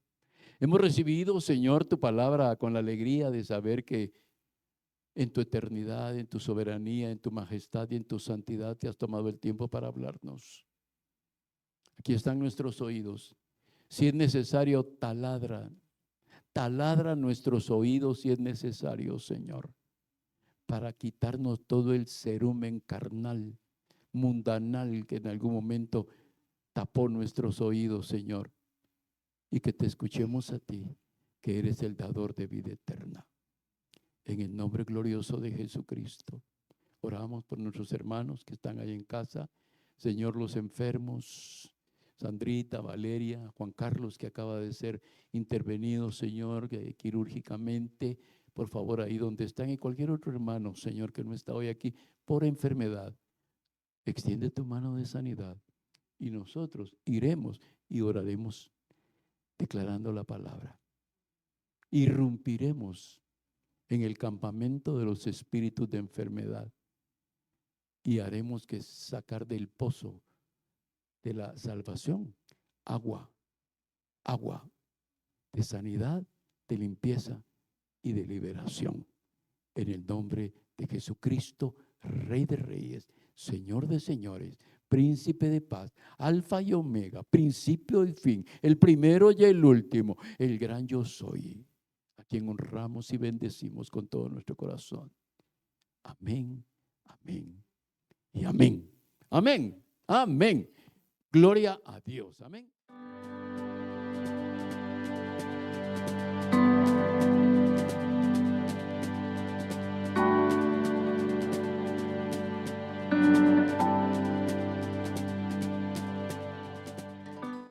Hemos recibido, Señor, tu palabra con la alegría de saber que en tu eternidad, en tu soberanía, en tu majestad y en tu santidad te has tomado el tiempo para hablarnos. Aquí están nuestros oídos. Si es necesario, taladra nuestros oídos si es necesario, Señor, para quitarnos todo el cerumen carnal, mundanal, que en algún momento tapó nuestros oídos, Señor, y que te escuchemos a ti, que eres el dador de vida eterna. En el nombre glorioso de Jesucristo, oramos por nuestros hermanos que están ahí en casa. Señor, los enfermos, Sandrita, Valeria, Juan Carlos, que acaba de ser intervenido, Señor, quirúrgicamente. Por favor, ahí donde están, y cualquier otro hermano, Señor, que no está hoy aquí por enfermedad, extiende tu mano de sanidad y nosotros iremos y oraremos declarando la palabra. Irrumpiremos en el campamento de los espíritus de enfermedad y haremos que sacar del pozo de la salvación agua de sanidad, de limpieza y de liberación. En el nombre de Jesucristo, Rey de Reyes, Señor de Señores, Príncipe de paz, Alfa y Omega, principio y fin, el primero y el último, el gran yo soy, a quien honramos y bendecimos con todo nuestro corazón. Amén, amén y amén. Amén, amén. Gloria a Dios. Amén.